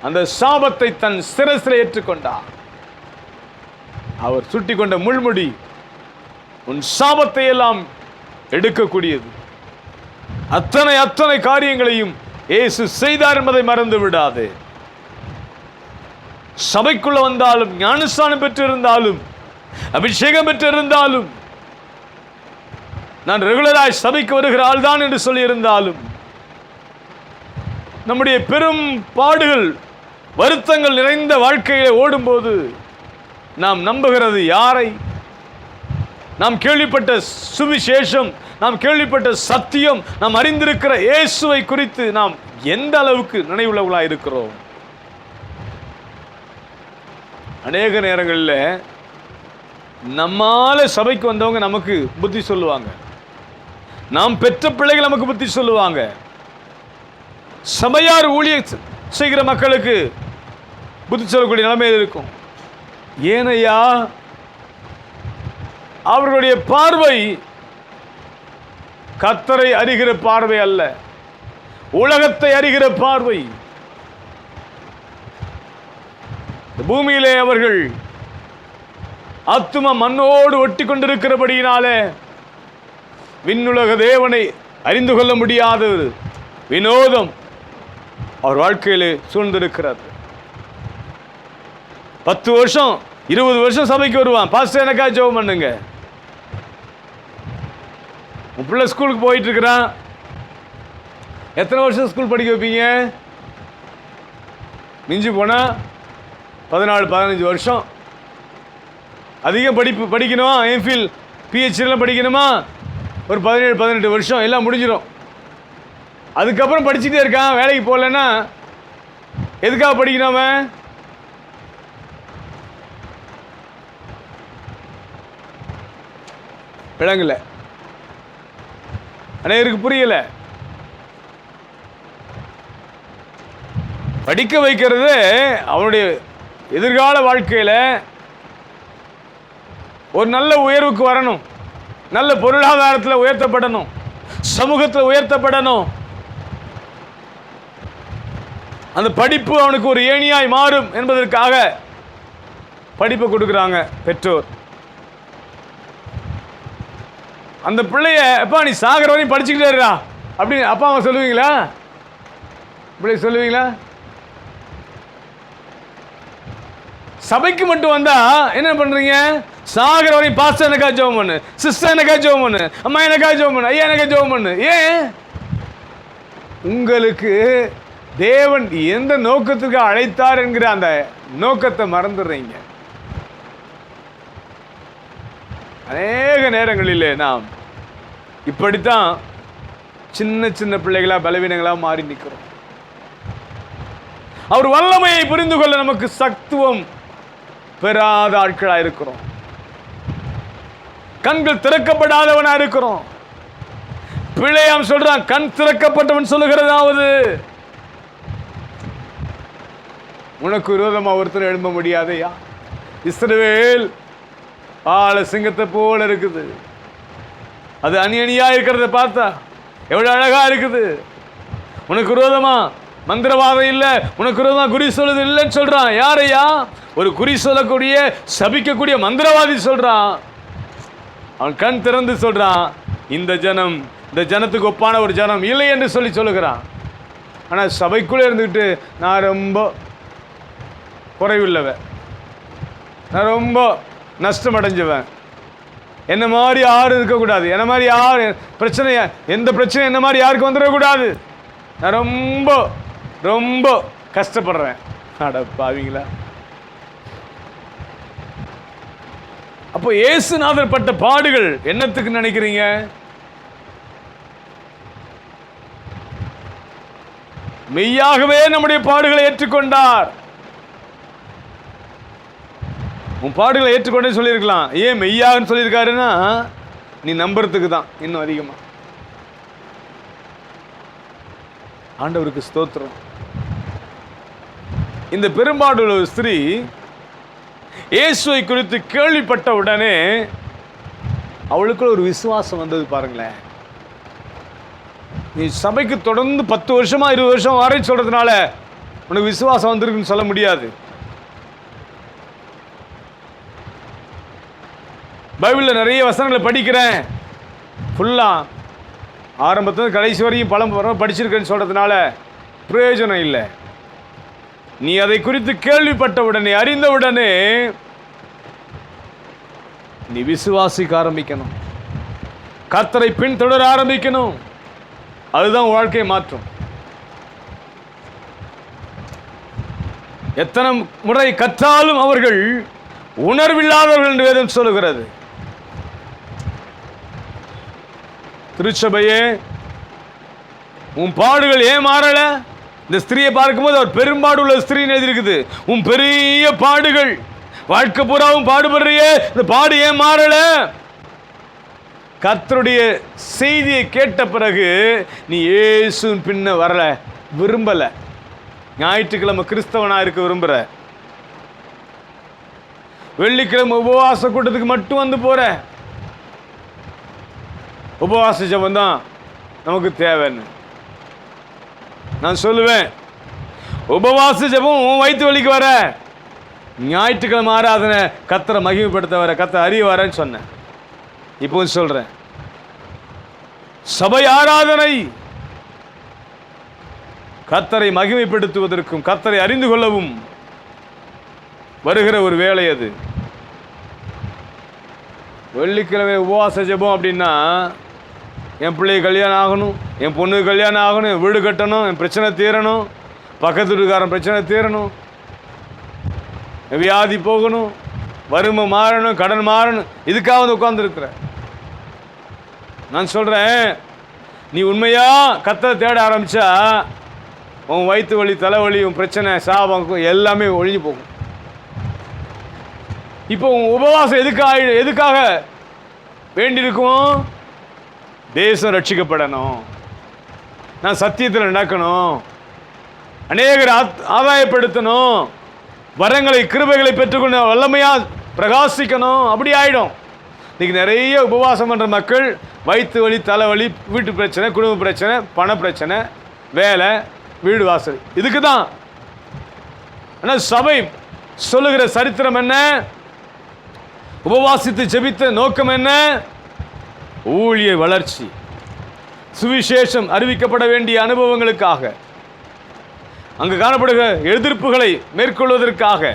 அந்த சாபத்தை தன் சிரசில் ஏற்றுக்கொண்டார். அவர் சுட்டி கொண்ட முள்முடி உன் சாபத்தை எல்லாம் எடுக்கக்கூடியது. அத்தனை அத்தனை காரியங்களையும் இயேசு செய்தார் என்பதை மறந்து விடாது. சபைக்குள்ள வந்தாலும், ஞானஸ்நானம் பெற்றிருந்தாலும், அபிஷேகம் பெற்றிருந்தாலும், நான் ரெகுலராய் சபைக்கு வருகிற ஆள் தான் என்று சொல்லியிருந்தாலும், நம்முடைய பெரும் பாடுகள், வருத்தங்கள் நிறைந்த வாழ்க்கையிலே ஓடும்போது நாம் நம்புகிறது யாரை? நாம் கேள்விப்பட்ட சுவிசேஷம், நாம் கேள்விப்பட்ட சத்தியம், நாம் அறிந்திருக்கிற இயேசுவை குறித்து நாம் எந்த அளவுக்கு நினைவுள்ளவர்களாக இருக்கிறோம்? அநேக நேரங்களில் நம்மால சபைக்கு வந்தவங்க நமக்கு புத்தி சொல்லுவாங்க, நாம் பெற்ற பிள்ளைகள் நமக்கு புத்தி சொல்லுவாங்க. சபையார் ஊழியர் செய்கிற மக்களுக்கு புத்தி சொல்லக்கூடிய நிலைமையில் இருக்கும். ஏனையா அவர்களுடைய பார்வை கர்த்தரை அறிகிற பார்வை அல்ல, உலகத்தை அறிகிற பார்வை. பூமியிலே அவர்கள் ஆத்தும மண்ணோடு ஒட்டி கொண்டிருக்கிறபடியினாலே விண்ணுலக தேவனை அறிந்து கொள்ள முடியாத வினோதம் அவர் வாழ்க்கையிலே சூழ்ந்திருக்கிறது. 10 வருஷம் 20 வருஷம் சபைக்கு வருவான், பாஸ்டர் எனக்கா ஜெபம் பண்ணுங்க. உன் பிள்ளை ஸ்கூலுக்கு போயிட்டு இருக்கிறான், எத்தனை வருஷம் ஸ்கூல் படிக்க வைப்பீங்க? மிஞ்சி போனா 14-15 வருஷம். அதிகம் படிக்கணும், எம்ஃபில் பிஹெச்டிலாம் படிக்கணுமா, ஒரு 17-18 வருஷம் எல்லாம் முடிஞ்சிடும். அதுக்கப்புறம் படிச்சுட்டே இருக்கான், வேலைக்கு போகலன்னா எதுக்காக படிக்கணும் அவன்? விளங்கல, அனைவருக்கு புரியல. படிக்க வைக்கிறது அவனுடைய எதிர்கால வாழ்க்கையில் ஒரு நல்ல உயர்வுக்கு வரணும், நல்ல பொருளாதாரத்தில் உயர்த்தப்படணும், சமூகத்தில் உயர்த்தப்படணும். அந்த படிப்பு அவனுக்கு ஒரு ஏணியாய் மாறும் என்பதற்காக படிப்பை கொடுக்குறாங்க பெற்றோர். அந்த பிள்ளைய எப்பா நீ சாகிற வரையும் படிச்சுக்கிட்டே இருக்கா அப்படின்னு அப்பா அம்மா சொல்லுவீங்களா? இப்படி சொல்லுவீங்களா? சபைக்கு மட்டும் வந்தா என்ன பண்றீங்க? சாகிற வரையும் பாஸ்டர் எனக்கா ஜெபம் பண்ணு, சிஸ்டர் எனக்கா ஜெபம் பண்ணு, அம்மா எனக்கா ஜெபம் பண்ணு, ஐயா எனக்கா ஜெபம் பண்ணு. ஏன்? உங்களுக்கு தேவன் எந்த நோக்கத்துக்கு அழைத்தார் என்கிற அந்த நோக்கத்தை மறந்துடுறீங்க. அநேக நேரங்களிலே நாம் இப்படித்தான் சின்ன சின்ன பிள்ளைகளா பலவீனங்களா மாறி நிற்கிறோம். அவர் வல்லமையை புரிந்து கொள்ள நமக்கு சத்துவம் பெறாத ஆட்களா இருக்கிறோம். கண்கள் திறக்கப்படாதவனா இருக்கிறோம். பிள்ளையாம் சொல்றான், கண் திறக்கப்பட்டவன் சொல்லுகிறதாவது உனக்கு விரோதமா ஒருத்தர் எழும்ப முடியாதையா? இஸ்ரவேல் ஆள சிங்கத்தை போல இருக்குது, அது அணி அணியா இருக்கிறத பார்த்தா எவ்வளவு அழகா இருக்குது. உனக்கு விரோதமா மந்திரவாதம் இல்லை, உனக்கு விரோதமா குறி சொல்லுது இல்லைன்னு சொல்றான். யாரையா? ஒரு குறி சொல்லக்கூடிய சபிக்கக்கூடிய மந்திரவாதி சொல்றான். அவன் கண் திறந்து சொல்றான், இந்த ஜனத்துக்கு ஒப்பான ஒரு ஜனம் இல்லை என்று சொல்லுகிறான். ஆனால் சபைக்குள்ளே இருந்துக்கிட்டு நான் ரொம்ப குறைவில்லவன், நான் ரொம்ப நஷ்டம் அடைஞ்சவன், என்ன மாதிரி யாரும் இருக்கக்கூடாது, என்ன மாதிரி யார் பிரச்சனை, எந்த பிரச்சனை என்ன மாதிரி யாருக்கு வந்துடக்கூடாது, நான் ரொம்ப ரொம்ப கஷ்டப்படுறேன். அட பாவீங்களா! அப்போ இயேசுநாதர் பட்ட பாடுகள் என்னத்துக்கு நினைக்கிறீங்க? மெய்யாகவே நம்முடைய பாடுகளை ஏற்றுக்கொண்டார். உன் பாடுகளை ஏற்றுக்கொண்டே சொல்லியிருக்கலாம். ஏன் மெய்யாகன்னு சொல்லியிருக்காருன்னா, நீ நம்புறதுக்கு தான். இன்னும் அதிகமா ஆண்டவருக்கு ஸ்தோத்திரம். இந்த பெரும்பாடுள்ள ஒரு ஸ்திரீ இயேசுவை குறித்து கேள்விப்பட்ட உடனே அவளுக்குள்ள ஒரு விசுவாசம் வந்தது. பாருங்களேன், நீ சபைக்கு தொடர்ந்து 10 வருஷமா 20 வருஷம் வரை சொல்றதுனால உனக்கு விசுவாசம் வந்திருக்குன்னு சொல்ல முடியாது. பைபிளில் நிறைய வசனங்களை படிக்கிறேன், ஃபுல்லாக ஆரம்பத்தில் கடைசி வரையும் பல படிச்சிருக்கேன்னு சொல்கிறதுனால பிரயோஜனம் இல்லை. நீ அதை குறித்து கேள்விப்பட்டவுடனே, அறிந்தவுடனே நீ விசுவாசிக்க ஆரம்பிக்கணும், கர்த்தரை பின்தொடர ஆரம்பிக்கணும். அதுதான் வாழ்க்கையை மாற்றும். எத்தனை முறை கற்றாலும் அவர்கள் உணர்வில்லாதவர்கள் என்று வேதம் சொல்லுகிறது. திருச்சபையே, உன் பாடுகள் ஏன் மாறல? இந்த ஸ்திரியை பார்க்கும்போது அவர் பெரும்பாடு உள்ள ஸ்திரீன்னு எழுதியிருக்குது. உன் பெரிய பாடுகள், வாழ்க்கை பூராவும் பாடுபடுறியே, இந்த பாடு ஏன் மாறல? கர்த்தருடைய செய்தியை கேட்ட பிறகு நீ இயேசுவின் பின்ன வரல, விரும்பல. ஞாயிற்றுக்கிழமை கிறிஸ்தவனா இருக்க விரும்புற, வெள்ளிக்கிழமை உபவாச கூட்டத்துக்கு மட்டும் வந்து போற. உபவாச ஜெபம் தான் நமக்கு தேவைன்னு நான் சொல்லுவேன். உபவாச ஜெபம் உன் வயிற்று வலிக்கு வர, ஞாயிற்றுக்கிழமை ஆராதனை கர்த்தரை மகிமைப்படுத்த வர, கர்த்தரை அறிய வரேன்னு சொன்னேன். இப்போ சொல்றேன், சபை ஆராதனை கர்த்தரை மகிமைப்படுத்துவதற்கும் கர்த்தரை அறிந்து கொள்ளவும் வருகிற ஒரு வேலை. அது வெள்ளிக்கிழமை உபவாச ஜெபம் அப்படின்னா, என் பிள்ளைக்கு கல்யாணம் ஆகணும், என் பொண்ணுக்கு கல்யாணம் ஆகணும், என் வீடு கட்டணும், என் பிரச்சனை தீரணும், பக்கத்து வீட்டுக்காரன் பிரச்சனை தீரணும், வியாதி போகணும், வறுமை மாறணும், கடன் மாறணும், இதுக்காக வந்து உட்கார்ந்துருக்கிற. நான் சொல்கிறேன், நீ உண்மையா கர்த்தரை தேட ஆரம்பித்தா உன் வயிற்று வலி, தலைவலி, உன் பிரச்சனை, சாபம் எல்லாமே ஒழிஞ்சு போகும். இப்போ உன் உபவாசம் எதுக்காக வேண்டியிருக்கும்? தேசம் ரட்சிக்கப்படணும், நான் சத்தியத்தில் நடக்கணும், அநேகரை ஆதாயப்படுத்தணும், வரங்களை கிருபைகளை பெற்றுக்கொண்டு வல்லமையாக பிரகாசிக்கணும். அப்படி ஆகிடும். இன்றைக்கி நிறைய உபவாசம் பண்ணுற மக்கள் வயிற்று வலி, தலைவலி, வீட்டு பிரச்சனை, குடும்ப பிரச்சனை, பண பிரச்சனை, வேலை, வீடு வாசல், இதுக்கு தான். ஆனால் சபை சொல்லுகிற சரித்திரம் என்ன? உபவாசித்து ஜெபித்த நோக்கம் என்ன? ஊழிய வளர்ச்சி, சுவிசேஷம் அறிவிக்கப்பட வேண்டிய அனுபவங்களுக்காக, அங்கு காணப்படுகிற எதிர்ப்புகளை மேற்கொள்வதற்காக,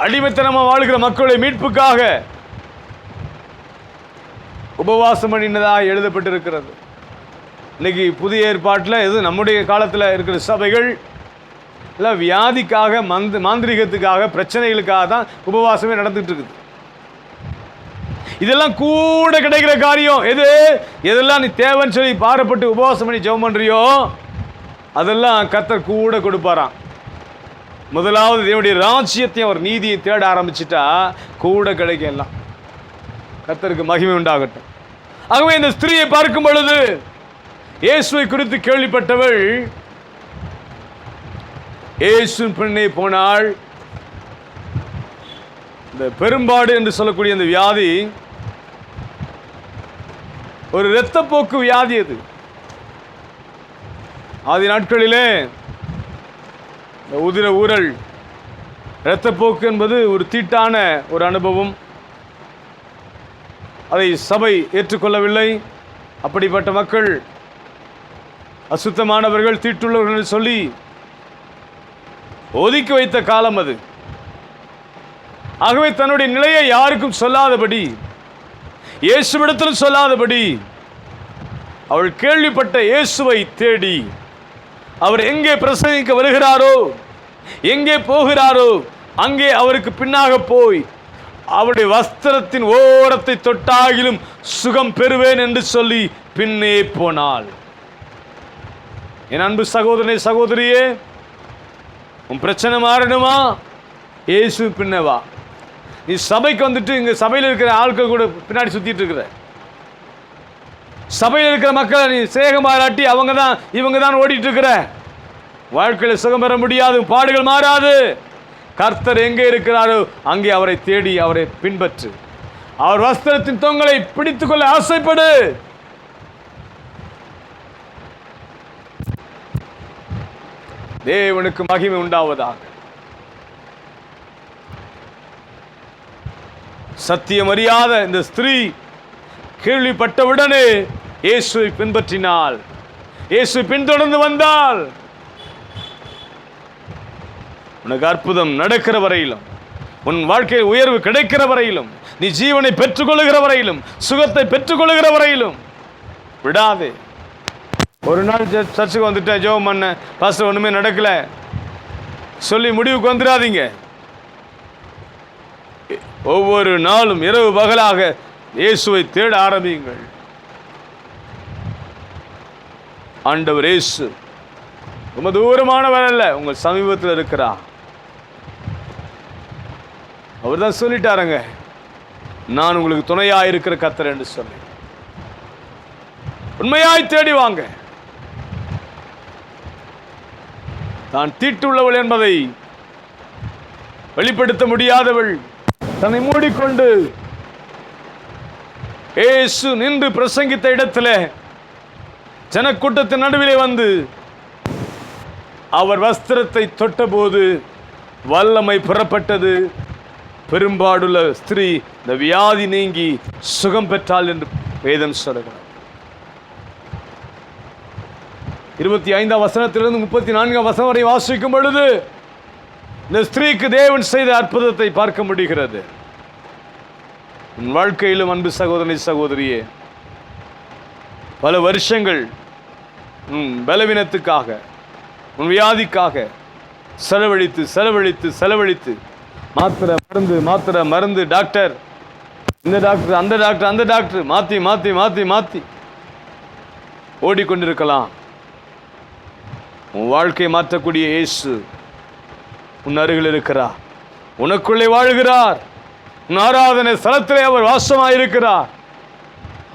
அடிமைத்தனமாக வாழ்கிற மக்களுடைய மீட்புக்காக உபவாசம் பண்ணினதாக எழுதப்பட்டிருக்கிறது. இன்னைக்கு புதிய ஏற்பாட்டில் இது நம்முடைய காலத்தில் இருக்கிற சபைகள் எல்லாம் வியாதிக்காக, மாந்திரிகத்துக்காக, பிரச்சனைகளுக்காக தான் உபவாசமே நடந்துட்டு இருக்குது. இதெல்லாம் கூட கிடைக்கிற காரியம். எதெல்லாம் நீ தேவைன்னு சொல்லி பாரப்பட்டு உபவாசம் பண்ணி ஜெபம் பண்றியோ அதெல்லாம் கர்த்தர் கூட கொடுப்பாராம். முதலாவது தேவனுடைய ராஜ்யத்தையும் அவர் நீதியை தேட ஆரம்பிச்சுட்டா கூட கிடைக்கும் எல்லாம். கர்த்தருக்கு மகிமை உண்டாகட்டும். ஆகவே இந்த ஸ்திரியை பார்க்கும் பொழுது இயேசுவை குறித்து கேள்விப்பட்டவள் இயேசுவின் பின்னே போனாள். இந்த பெரும்பாடு என்று சொல்லக்கூடிய இந்த வியாதி ஒரு இரத்தப்போக்கு வியாதி. அது ஆதி நாட்களிலே உதிர ஊரல், இரத்தப்போக்கு என்பது ஒரு தீட்டான ஒரு அனுபவம். அதை சபை ஏற்றுக்கொள்ளவில்லை. அப்படிப்பட்ட மக்கள் அசுத்தமானவர்கள், தீட்டுள்ளவர்கள் சொல்லி ஒதுக்கி வைத்த காலம் அது. ஆகவே தன்னுடைய நிலையை யாருக்கும் சொல்லாதபடி, இயேசுவிடத்திலும் சொல்லாதபடி, அவள் கேள்விப்பட்ட இயேசுவை தேடி அவர் எங்கே பிரசங்கிக்க வருகிறாரோ, எங்கே போகிறாரோ அங்கே அவருக்கு பின்னாக போய் அவருடைய வஸ்திரத்தின் ஓரத்தை தொட்டாகிலும் சுகம் பெறுவேன் என்று சொல்லி பின்னே போனாள். என் அன்பு சகோதரனே, சகோதரியே, உன் பிரச்சனை மாறணுமா? இயேசு பின்னே வா. நீ சபைக்கு வந்துட்டு இங்கே சபையில் இருக்கிற ஆட்கள் கூட பின்னாடி சுற்றிட்டு இருக்கிற, சபையில் இருக்கிற மக்களை நீ சேகம் பாராட்டி அவங்க தான் இவங்க தான் ஓடிட்டு இருக்கிற. வாழ்க்கையில் சுகம் பெற முடியாது, பாடுகள் மாறாது. கர்த்தர் எங்கே இருக்கிறாரோ அங்கே அவரை தேடி அவரை பின்பற்று. அவர் வஸ்திரத்தின் தொங்கலை பிடித்துக்கொள்ள ஆசைப்படு. தேவனுக்கு மகிமை உண்டாவதாக. சத்தியம் அறியாத இந்த ஸ்திரீ கேள்விப்பட்டவுடனே இயேசுவை பின்பற்றினாள். இயேசு பின்தொடர்ந்து வந்தால் உனக்கு அற்புதம் நடக்கிற வரையிலும், உன் வாழ்க்கையில் உயர்வு கிடைக்கிற வரையிலும், நீ ஜீவனை பெற்றுக்கொள்ளுகிற வரையிலும், சுகத்தை பெற்றுக்கொள்ளுகிற வரையிலும் விடாதே. ஒரு நாள் சர்ச்சுக்கு வந்துட்டேன், ஜெபம் பண்ண, பாஸ்டர் ஒண்ணுமே நடக்கல சொல்லி முடிவுக்கு வந்துடாதீங்க. ஒவ்வொரு நாளும் இரவு பகலாக இயேசுவை தேட ஆரம்பியுங்கள். ஆண்டவர் இயேசு ரொம்ப தூரமானவர் அல்ல, உங்கள் சமீபத்தில் இருக்கிறார். அவர் தான் சொல்லிட்டாருங்க, நான் உங்களுக்கு துணையாய் இருக்கிற கர்த்தர் என்று சொல்லி. உண்மையாய் தேடி வாங்க. தான் தீட்டுள்ளவள் என்பதை வெளிப்படுத்த முடியாதவள், தன்னை மூடிக்கொண்டு இயேசு நின்று பிரசங்கித்த இடத்துல ஜனக்கூட்டத்தின் நடுவிலே வந்து அவர் வஸ்திரத்தை தொட்டபோது வல்லமை புறப்பட்டது. பெரும்பாடுள்ள ஸ்திரீ இந்த வியாதி நீங்கி சுகம் பெற்றாள் என்று வேதம் சொல்லுகிறார். 25ஆம் வசனத்திலிருந்து 34ஆம் வசனம் வரை வாசிக்கும் பொழுது இந்த ஸ்திரீக்கு தேவன் செய்த அற்புதத்தை பார்க்க முடிகிறது. உன் வாழ்க்கையிலும் அன்பு சகோதரி சகோதரியே, பல வருஷங்கள் உன் பலவீனத்துக்காக, உன் வியாதிக்காக செலவழித்து செலவழித்து செலவழித்து மாத்திரை மருந்து டாக்டர், இந்த டாக்டர் அந்த டாக்டர் அந்த டாக்டர் மாற்றி மாற்றி மாற்றி மாற்றி ஓடிக்கொண்டிருக்கலாம். உன் வாழ்க்கையை மாற்றக்கூடிய இயேசு உன் அருகில் இருக்கிறார், உனக்குள்ளே வாழ்கிறார். உன் ஆராதனை ஸ்தலத்திலே அவர் வாசமாயிருக்கிறார்.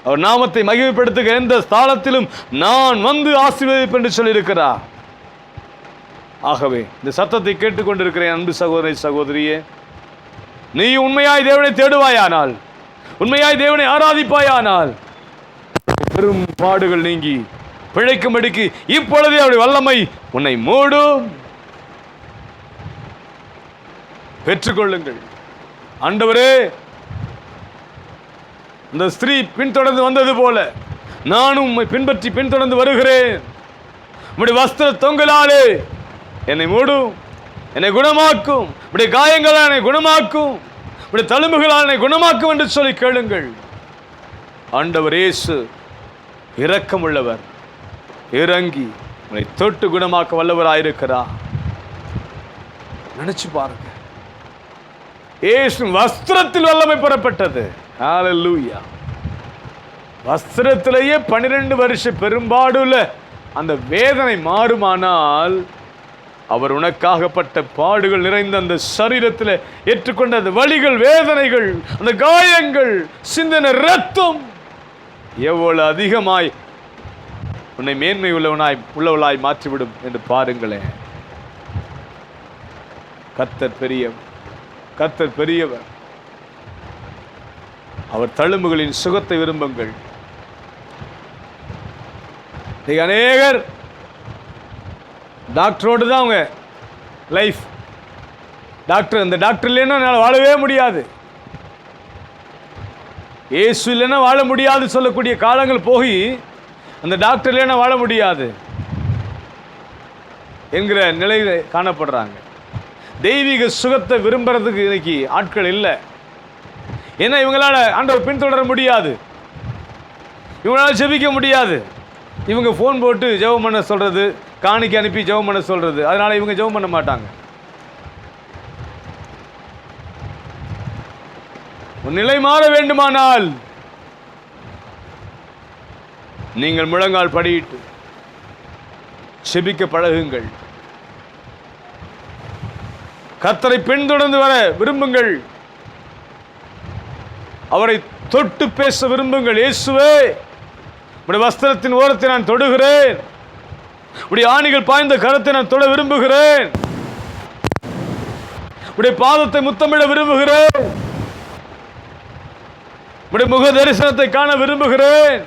அவர் நாமத்தை மகிமைப்படுத்துகிற எந்த ஸ்தலத்திலும் நான் வந்து ஆசீர்வதிப்பேன் என்று சொல்லியிருக்கிறார். ஆகவே இந்த சத்தத்தை கேட்டுக்கொண்டிருக்கிற அன்பு சகோதரி சகோதரியே, நீ உண்மையாய் தேவனை தேடுவாயானால், உண்மையாய் தேவனை ஆராதிப்பாயானால் பெரும் பாடுகள் நீங்கி பிழைக்கும்படிக்கு இப்பொழுதே அவருடைய வல்லமை உன்னை மூடும். பெற்றுக்கொள்ளுங்கள். ஆண்டவரே, இந்த ஸ்திரீ பின்தொடர்ந்து வந்தது போல நானும் உம்மை பின்பற்றி பின்தொடர்ந்து வருகிறேன். உம்முடைய வஸ்திர தொங்கலாலே என்னை மூடும், என்னை குணமாக்கும், உம்முடைய காயங்களால் என்னை குணமாக்கும், உம்முடைய தழும்புகளால் என்னை குணமாக்கும் என்று சொல்லி கேளுங்கள். ஆண்டவர் இயேசு இரக்கமுள்ளவர், இறங்கி உன்னை தொட்டு குணமாக்க வல்லவராயிருக்கிறார். நினைச்சு பாருங்க, இயேசு வஸ்திரத்தில் வல்லமை பெறப்பட்டது. ஹல்லேலூயா. வஸ்திரத்திலேயே 12 வருஷ பெரும்பாடுள்ள அந்த வேதனை மாறுமானால், அவர் உனக்காகப்பட்ட பாடுகள் நிறைந்த அந்த சரீரத்தில் ஏற்றுக்கொண்ட அந்த வலிகள், வேதனைகள், அந்த காயங்கள், சிந்தனை, ரத்தம் எவ்வளவு அதிகமாய் உன்னை மேன்மை உள்ளவளாய் மாற்றிவிடும் என்று பாருங்களேன். கர்த்தர் பெரியவர், கர்த்தர் பெரியவர். அவர் தழும்புகளின் சுகத்தை விரும்புங்கள். அநேகர் டாக்டரோடு தான் அவங்க லைஃப். டாக்டர், இந்த டாக்டர் இல்லைன்னா என்னால் வாழவே முடியாது, இயேசு இல்லைன்னா வாழ முடியாது சொல்லக்கூடிய காலங்கள் போய் அந்த டாக்டர் இல்லைன்னா வாழ முடியாது என்கிற நிலையில் காணப்படுறாங்க. தெய்வீக சுகத்தை விரும்புறதுக்கு இன்னைக்கு ஆட்கள் இல்லை. ஏன்னா இவங்களால ஆண்டவர் பின்தொடர முடியாது, இவங்களால ஜெபிக்க முடியாது. இவங்க ஃபோன் போட்டு ஜெபம் பண்ண சொல்றது, காணிக்கை அனுப்பி ஜெபம் பண்ண சொல்றது, அதனால இவங்க ஜெபம் பண்ண மாட்டாங்க. ஒரு நிலை மாற வேண்டுமானால் நீங்கள் முழங்கால் படியிட்டு செபிக்க பழகுங்கள். கர்த்தரை பின்தொடர்ந்து வர விரும்புங்கள். அவரை தொட்டு பேச விரும்புங்கள். இயேசுவே, உடைய வஸ்திரத்தின் ஓரத்தை நான் தொடுகிறேன், உடைய ஆணிகள் பாய்ந்த கரத்தை நான் தொட விரும்புகிறேன், உடைய பாதத்தை முத்தமிட விரும்புகிறேன், உடைய முக தரிசனத்தை காண விரும்புகிறேன்,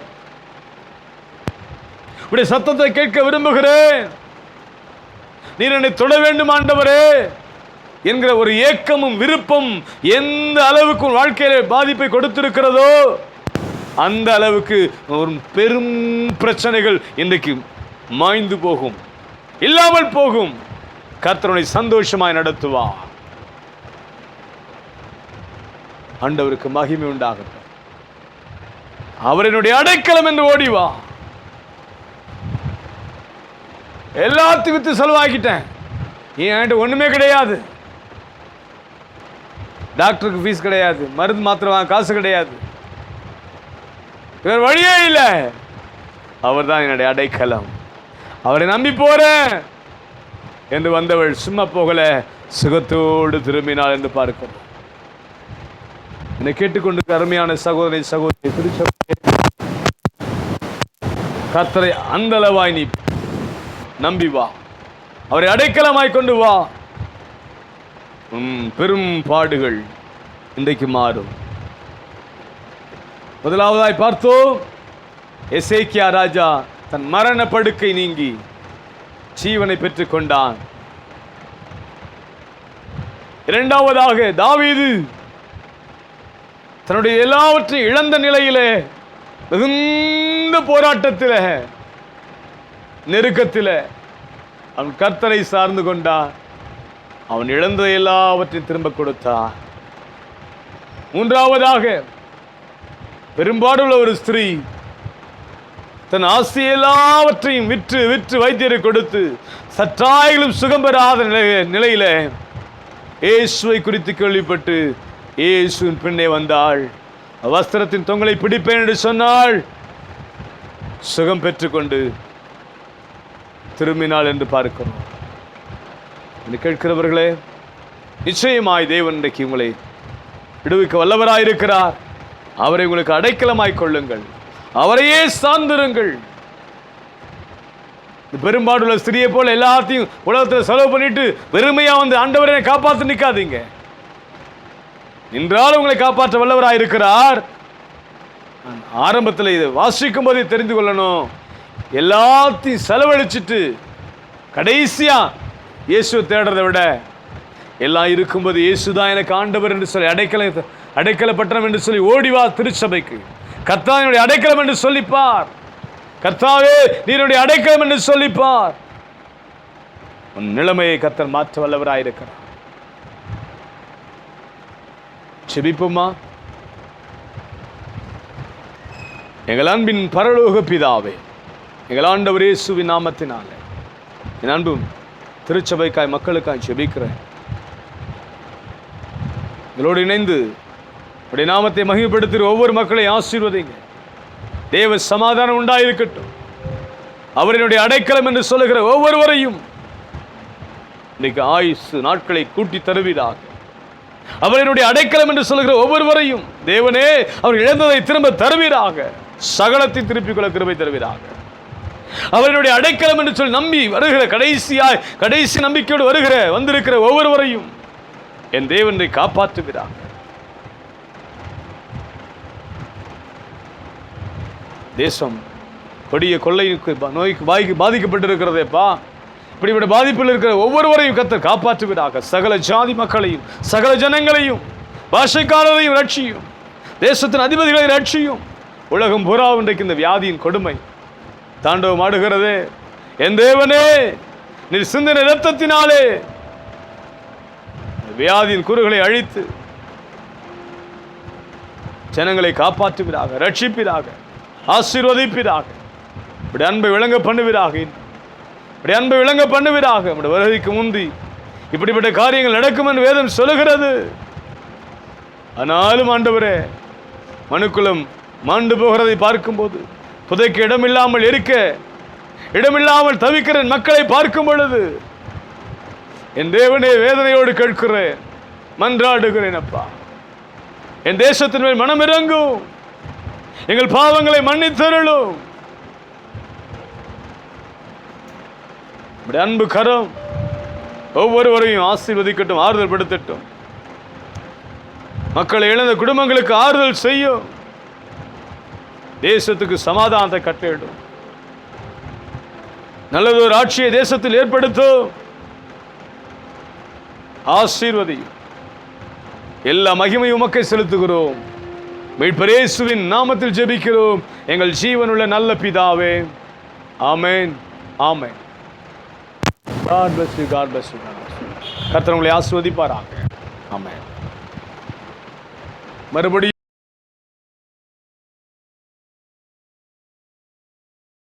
உடைய சத்தத்தை கேட்க விரும்புகிறேன். நீர் என்னை தொட வேண்டும் ஆண்டவரே. என்கிற ஒரு ஏக்கமும் விருப்பம் எந்த அளவுக்கு வாழ்க்கையில பாதிப்பை கொடுத்திருக்கிறதோ அந்த அளவுக்கு ஒரு பெரும் பிரச்சனைகள் இன்றைக்கு மாய்ந்து போகும், இல்லாமல் போகும். கர்த்தரை சந்தோஷமாய் நடத்துவார். ஆண்டவருக்கு மகிமை உண்டாகட்டும். அவரினுடைய அடைக்கலம் என்று ஓடிவா. எல்லாத்தையும் வித்து செலவாக்கிட்டேன், என்கிட்ட ஒண்ணுமே கிடையாது, டாக்டருக்கு ஃபீஸ் கிடையாது, மருந்து மாத்திரை வாங்க காசு கிடையாது, வேற வழியே இல்லை, அவர் தான் என்னுடைய அடைக்கலம், அவரை நம்பி போறேன் என்று வந்தவள் சும்மா போகல, சுகத்தோடு திரும்பினாள் என்று பார்க்கிறோம். என்னை கேட்டுக்கொண்டு அருமையான சகோதரி சகோதரி, கர்த்தரை அந்த அளவாய் நீ நம்பி வா, அவரை அடைக்கலமாய் கொண்டு வா. பெரும் பாடுகள் இன்றைக்கு மாறும். முதலாவதாய் பார்த்தோம், எசேக்கியா ராஜா தன் மரண படுக்கை நீங்கி ஜீவனை பெற்றுக் கொண்டான். இரண்டாவதாக தாவீது தன்னுடைய எல்லாவற்றையும் இழந்த நிலையிலே, மிகுந்த போராட்டத்தில், நெருக்கத்தில் அவன் கர்த்தரை சார்ந்து கொண்டான். அவன் இழந்த எல்லாவற்றையும் திரும்ப கொடுத்தான். மூன்றாவதாக பெரும்பாடுள்ள ஒரு ஸ்திரீ தன் ஆசை எல்லாவற்றையும் விற்று விற்று வைத்தியரை கொடுத்து சற்றாயிலும் சுகம் பெறாத நிலையில இயேசுவை குறித்து கேள்விப்பட்டு இயேசுவின் பின்னே வந்தாள். வஸ்திரத்தின் தொங்கலை பிடிப்பேன் என்று சொன்னாள். சுகம் பெற்றுக்கொண்டு திரும்பினாள் என்று பார்க்கிறோம். கேட்கிறவர்களே, நிச்சயமாய் தேவன் இன்றைக்கு உங்களை விடுவிக்க வல்லவராயிருக்கிறார். அவரை உங்களுக்கு அடைக்கலமாய் கொள்ளுங்கள், அவரையே சார்ந்திருங்கள். பெரும்பாடுள்ள ஸ்திரியை போல எல்லாத்தையும் உலகத்தில் செலவு பண்ணிட்டு வெறுமையா வந்து ஆண்டவரை காப்பாற்ற நிற்காதீங்க. நின்றாலும் உங்களை காப்பாற்ற வல்லவராயிருக்கிறார். ஆரம்பத்தில் இதை வாசிக்கும் போதே தெரிந்து கொள்ளணும். எல்லாத்தையும் செலவழிச்சிட்டு கடைசியா இயேசுவை தேடுறதை விட எல்லாம் இருக்கும்போது இயேசுதான் எனக்கு ஆண்டவர் என்று சொல்லி அடைக்கலப்பட்டனம் என்று சொல்லி ஓடிவா திருச்சபைக்கு. கர்த்தாவினுடைய அடைக்கலம் என்று சொல்லிப்பார். கர்த்தாவே நீருடைய அடைக்கலம் என்று சொல்லிப்பார். உன் நிலைமையை கர்த்தர் மாற்ற வல்லவராயிருக்கிறார். செபிப்போமா? எங்கள் அன்பின் பரலோக பிதாவே, எங்கள் ஆண்டவர் இயேசுவின் நாமத்தினாலே என் அன்பும் திருச்சபைக்காய் மக்களுக்காய் செபிக்கிறேன். எங்களோடு இணைந்து உடைய நாமத்தை மகிமைப்படுத்துகிற ஒவ்வொரு மக்களையும் ஆசீர்வதிங்க. தேவ சமாதானம் உண்டாயிருக்கட்டும். அவரினுடைய அடைக்கலம் என்று சொல்லுகிற ஒவ்வொருவரையும் இன்னைக்கு ஆயுசு நாட்களை கூட்டி தருவீராக. அவரினுடைய அடைக்கலம் என்று சொல்லுகிற ஒவ்வொருவரையும் தேவனே அவர் இழந்ததை திரும்ப தருவீராக. சகலத்தை திருப்பிக் கொள்ள கிருபை தருவீராக. அவருடைய அடைக்கலம் என்று சொல்லி நம்பி வருகிற கடைசி நம்பிக்கையோடு வந்திருக்கிற ஒவ்வொருவரையும் என் தேவனை காப்பாற்றுகிறார். தேசம் கொடிய கொள்ளைக்கு நோய்க்கு பாதிக்கப்பட்டிருக்கிறதேப்பா. இப்படிப்பட்ட பாதிப்பில் இருக்கிற ஒவ்வொருவரையும் கர்த்தர் காப்பாற்றுவீராக. சகல ஜாதி மக்களையும் சகல ஜனங்களையும் பாஷைக்காரரையும் ரட்சியும். தேசத்தின் அதிபதிகளை ரட்சியும். உலகம் பூரா இன்றைக்கு இந்த வியாதியின் கொடுமை தாண்டவம் ஆடுகிறது. என் தேவனே, நீர் சிந்தின இரத்தத்தினாலே வியாதியின் குறுகளை அழித்து ஜனங்களை காப்பாற்றுவீராக, ரட்சிப்பீராக, ஆசீர்வதிப்பீராக. இப்படி அன்பை விளங்க பண்ணுவீராக. இப்படி அன்பை விளங்க பண்ணுவீராக. நம்முடைய வருகைக்கு முந்தி இப்படிப்பட்ட காரியங்கள் நடக்கும் என்று வேதம் சொல்லுகிறது. ஆனாலும் ஆண்டவரே, மனுக்குலம் மாண்டு போகிறதை பார்க்கும்போது, புதைக்க இடமில்லாமல் இருக்க இடமில்லாமல் தவிக்கிற மக்களை பார்க்கும் பொழுது என் தேவனே வேதனையோடு கேட்கிறேன், மன்றாடுகிறேன். அப்பா, என் தேசத்தின் மேல் மனம் இறங்கும். எங்கள் பாவங்களை மன்னித்தருளும். அன்பு கரம் ஒவ்வொருவரையும் ஆசீர்வதிக்கட்டும், ஆறுதல் படுத்தட்டும். மக்களை இழந்த குடும்பங்களுக்கு ஆறுதல் செய்யும். தேசத்துக்கு சமாதானத்தை கட்டிடும். நல்லதொரு ஆட்சியை தேசத்தில் ஏற்படுத்தும். ஆசீர்வதியும். எல்லா மகிமை உமக்கை செலுத்துகிறோம். மீட்பர் இயேசுவின் நாமத்தில் ஜெபிக்கிறோம் எங்கள் ஜீவனுள்ள நல்ல பிதாவே. ஆமென், ஆமென். God bless you, God bless you, God bless you. கர்த்தர் உங்களை ஆசீர்வதிப்பாராக. ஆமென். மறுபடியும்